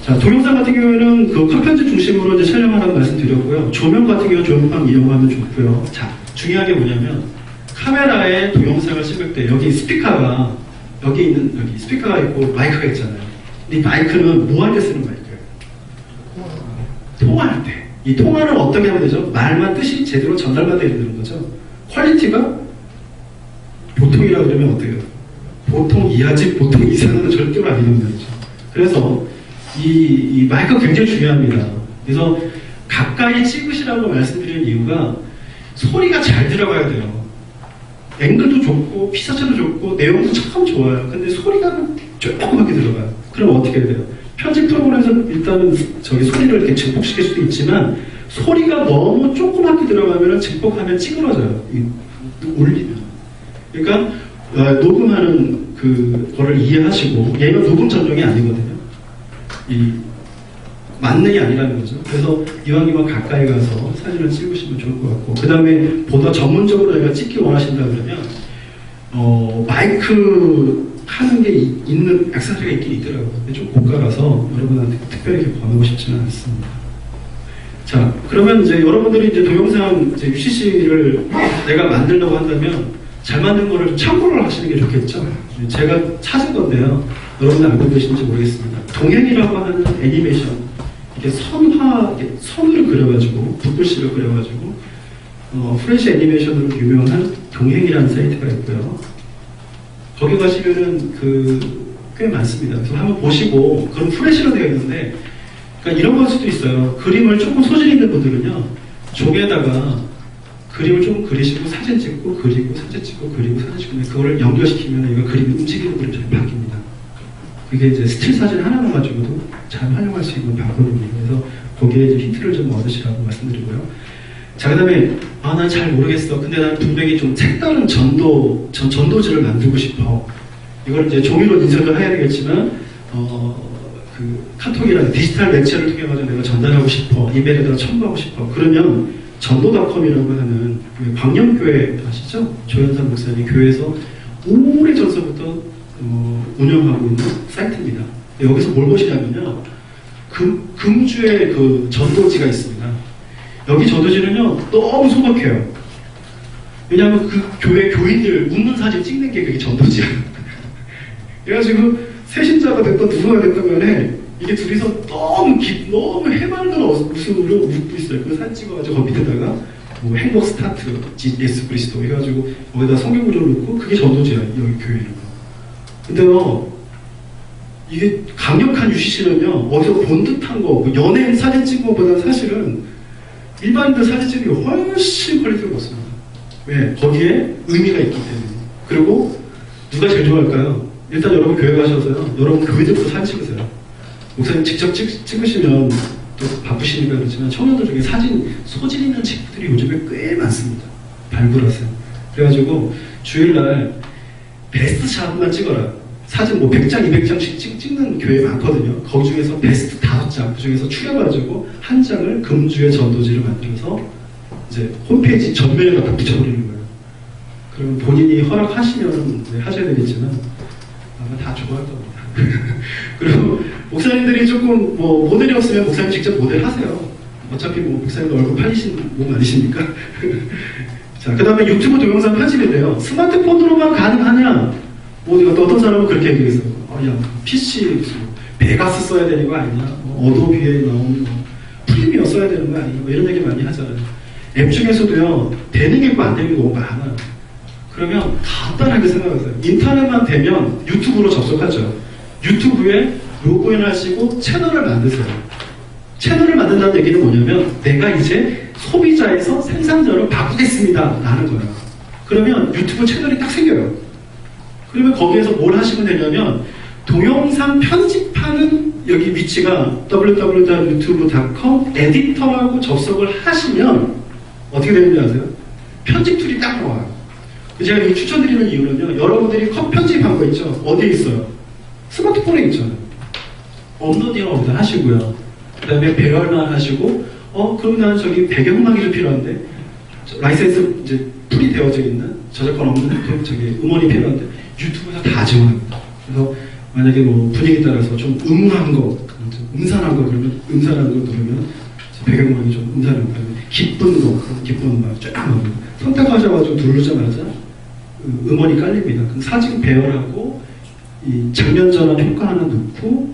자, 동영상 같은 경우에는 그 컷편집 중심으로 이제 촬영하라고 말씀드렸고요. 조명 같은 경우는 조명판 이용하면 좋고요. 자, 중요한 게 뭐냐면 카메라에 동영상을 찍을 때 여기 스피커가 여기 스피커가 있고 마이크가 있잖아요. 이 마이크는 뭐 할 때 쓰는 마이크예요? 통화할 때. 이 통화를 어떻게 하면 되죠? 말만 뜻이 제대로 전달만 되야 되는 거죠. 퀄리티가 보통이라고 그러면 어때요? 보통 이하지 보통 이상은 절대로 아니란 말이죠. 그래서 이 마이크가 굉장히 중요합니다. 그래서 가까이 찍으시라고 말씀드리는 이유가 소리가 잘 들어가야 돼요. 앵글도 좋고 피사체도 좋고 내용도 참 좋아요. 근데 소리가 조그맣게 들어가요. 그럼 어떻게 해야 돼요? 편집 프로그램에서 일단은 저기 소리를 이렇게 증폭시킬 수도 있지만 소리가 너무 조그맣게 들어가면 증폭하면 찌그러져요. 올리면. 그러니까 녹음하는 그거를 이해하시고 얘는 녹음 전용이 아니거든요. 이 만능이 아니라는 거죠. 그래서 이왕이면 가까이 가서 사진을 찍으시면 좋을 것 같고 그 다음에 보다 전문적으로 내가 찍기 원하신다 그러면 마이크 하는 게 있는 액세서리가 있긴 있더라고요. 근데 좀 고가라서 여러분한테 특별히 권하고 싶지는 않습니다. 자, 그러면 이제 여러분들이 이제 동영상 이제 UCC를 내가 만들려고 한다면 잘 만든 거를 좀 참고를 하시는 게 좋겠죠. 제가 찾은 건데요. 여러분들 알고 계신지 모르겠습니다. 동행이라고 하는 애니메이션, 이렇게 이렇게 선으로 그려가지고 붓글씨로 그려가지고 프레시 애니메이션으로 유명한 동행이라는 사이트가 있고요. 거기 가시면은 꽤 많습니다. 그래서 한번 보시고 그럼 프레시로 되어 있는데. 그러니까 이런 걸 수도 있어요. 그림을 조금 소질 있는 분들은요, 종에다가 그림을 조금 그리시고 사진 찍고 그리고 사진 찍고 그리고 사진 찍고 그거를 연결시키면 이거 그림이 움직이는 그림처럼 바뀝니다. 그게 이제 스틸 사진 하나만 가지고도 잘 활용할 수 있는 방법입니다. 그래서 거기에 이제 힌트를 좀 얻으시라고 말씀드리고요. 자, 그 다음에 난 잘 모르겠어. 근데 난 분명히 좀 색다른 전도지를 만들고 싶어. 이걸 이제 종이로 인쇄도 해야 되겠지만 카톡이라는 디지털 매체를 통해 가지고 내가 전달하고 싶어, 이메일에다가 첨부하고 싶어. 그러면 전도닷컴이라고 하는 광명교회 아시죠? 조현산 목사님 교회에서 오래전서부터 운영하고 있는 사이트입니다. 여기서 뭘 보시냐면요, 금주에 그 전도지가 있습니다. 여기 전도지는요 너무 소박해요. 왜냐하면 그 교회 교인들 웃는 사진 찍는 게 그게 전도지야. 그래가지고 세신자가 됐던 누구가 됐던 간에 이게 둘이서 너무 해맑은 웃음으로 웃고 있어요. 그 사진 찍어가지고 거기 밑에다가 뭐 행복 스타트, 예수 그리스도 해가지고 거기다 성경 구절을 넣고 그게 전도지야, 여기 교회는. 근데요, 이게 강력한 UCC는요, 어디서 본 듯한 거, 뭐 연예인 사진 찍은 것보다 사실은 일반인들 사진 찍는 게 훨씬 퀄리티가 높습니다. 왜? 거기에 의미가 있기 때문에. 그리고 누가 제일 좋아할까요? 일단 여러분 교회 가셔서요, 여러분 교회들부터 사진 찍으세요. 목사님 직접 찍으시면 또 바쁘시니까 그렇지만 청년들 중에 사진 소질 있는 친구들이 요즘에 꽤 많습니다. 발굴하세요. 그래가지고 주일날 베스트 샷만 찍어라. 사진 뭐 100장, 200장씩 찍는 교회 많거든요. 거기 중에서 베스트 5장, 그 중에서 추려가지고 한 장을 금주의 전도지를 만들어서 이제 홈페이지 전면에 갖다 붙여버리는 거예요. 그러면 본인이 허락하시면 하셔야 되겠지만 아마 다 좋아할 겁니다. 그리고 목사님들이 조금 뭐 모델이 없으면 목사님 직접 모델 하세요. 어차피 뭐 목사님도 얼굴 팔리신 몸 아니십니까? 자, 그 다음에 유튜브 동영상 편집인데요. 스마트폰으로만 가능하냐? 뭐 어떤 사람은 그렇게 얘기했어요. 야, PC 베가스 써야 되는 거 아니냐? 어도비에 나오는 프리미어 써야 되는 거 아니냐? 뭐 이런 얘기 많이 하잖아요. 앱 중에서도요, 되는 게 있고 안 되는 게 너무 많아요. 그러면 간단하게 생각하세요. 인터넷만 되면 유튜브로 접속하죠. 유튜브에 로그인 하시고 채널을 만드세요. 채널을 만든다는 얘기는 뭐냐면 내가 이제 소비자에서 생산자로 바꾸겠습니다 라는 거예요. 그러면 유튜브 채널이 딱 생겨요. 그러면 거기에서 뭘 하시면 되냐면 동영상 편집하는 여기 위치가 www.youtube.com 에디터라고 접속을 하시면 어떻게 되는지 아세요? 편집 툴이 딱 나와요. 제가 이 추천드리는 이유는요, 여러분들이 컷 편집한 거 있죠? 어디에 있어요? 스마트폰에 있잖아요. 업로딩을 어디다 하시고요. 그 다음에 배열만 하시고, 그럼 나는 저기 배경음악이 좀 필요한데, 라이센스 이제 풀이 되어져 있는, 저작권 없는 저기 음원이 필요한데, 유튜브에서 다 지원합니다. 그래서 만약에 뭐 분위기 따라서 좀 음한 거, 음산한 거, 그러면 음산한 거 누르면 배경음악이 좀 음산한 거, 기쁜 거, 기쁜 음악 쫙 나옵니다. 선택하셔가지고 누르자마자 음원이 깔립니다. 그럼 사진 배열하고 이 장면 전환 효과 하나 넣고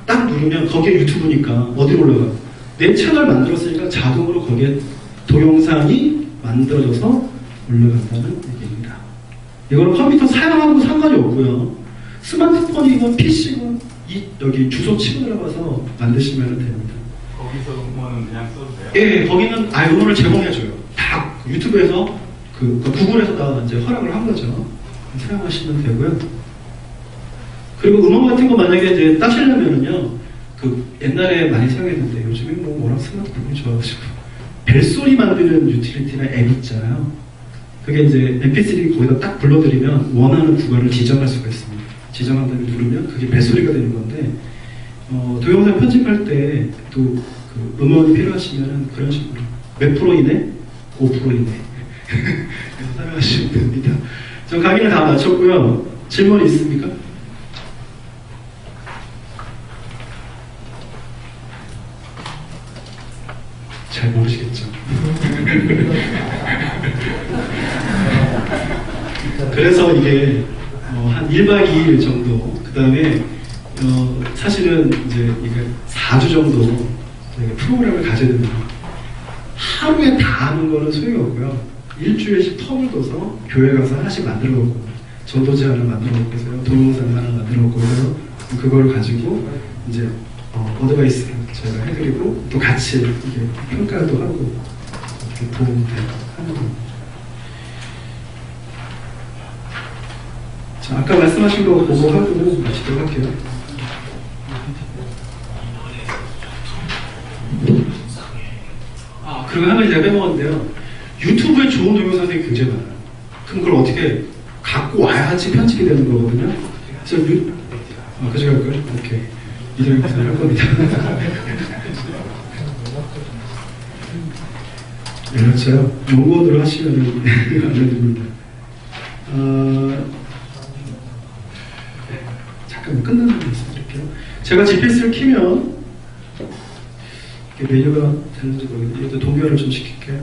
딱 누르면 거기에 유튜브니까 어디로 올라가? 내 채널 만들었으니까 자동으로 거기에 동영상이 만들어져서 올라간다는 얘기입니다. 이거는 컴퓨터 사용하고 상관이 없고요. 스마트폰이건 PC건 여기 주소 치고 들어가서 만드시면 됩니다. 거기서 음원은 그냥 써도 돼요? 예, 거기는 음원을 제공해줘요. 다 유튜브에서 구글에서 다 이제 허락을 한 거죠. 사용하시면 되고요. 그리고 음원 같은 거 만약에 이제 따시려면은요, 그 옛날에 많이 사용했는데 요즘에 뭐 워낙 스마트폰이 좋아가지고 벨소리 만드는 유틸리티나 앱 있잖아요. 그게 이제 MP3 거기다 딱 불러드리면 원하는 구간을 지정할 수가 있습니다. 지정한 다음에 누르면 그게 벨소리가 되는 건데, 동영상 편집할 때 또 그 음원이 필요하시면 그런 식으로 몇 프로 이내? 5% 이내. 그래서 사용하시면 됩니다. 저 강의를 다 마쳤고요. 질문 있습니까? 잘 모르시겠죠. 그래서 이게 한 1박 2일 정도, 그 다음에 사실은 이제 이게 4주 정도 프로그램을 가져야 됩니다. 하루에 다 하는 거는 소용이 없고요. 일주일씩 텀을 둬서 교회 가서 하나씩 만들어 놓고, 전도지 하나 만들어 놓고 해서요, 동영상 하나 만들어 놓고 해서 그걸 가지고 이제 어드바이스를 제가 해드리고 또 같이 이게 평가도 하고 이렇게 도움도 하는 겁니다. 자, 아까 말씀하신 거 보고 하고 마치도록 할게요. 그리고 한 가지 제가 빼먹었는데요. 유튜브에 좋은 동영상이 굉장히 많아요. 그럼 그걸 어떻게 갖고 와야지 편집이 되는 거거든요. 그래서 그저 갈까요? 오케이. 이 동영상을 할 겁니다. 그렇죠. 용어로 하시면 알려드립니다. 잠깐 끝나는 거 말씀드릴게요. 제가 GPS를 키면 메뉴가 되는지 모르겠는데 이것도 동결을 좀 시킬게요.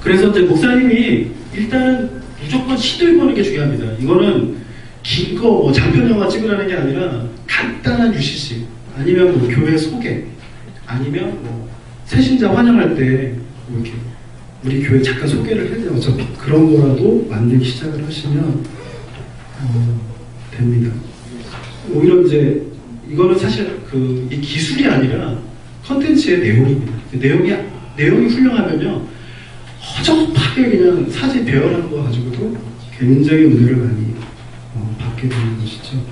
그래서 이제 목사님이 일단은 무조건 시도해보는 게 중요합니다. 이거는 긴 거, 뭐 장편 영화 찍으라는 게 아니라 간단한 UCC, 아니면 뭐 교회 소개, 아니면 뭐 새신자 환영할 때 뭐 이렇게 우리 교회 잠깐 소개를 해야 돼요. 어차피 그런 거라도 만들기 시작을 하시면 됩니다. 오히려 이제 이거는 사실 이 기술이 아니라 컨텐츠의 내용입니다. 내용이 훌륭하면요, 허접하게 그냥 사진 배열하는 거 가지고도 굉장히 은혜를 많이 받게 되는 것이죠.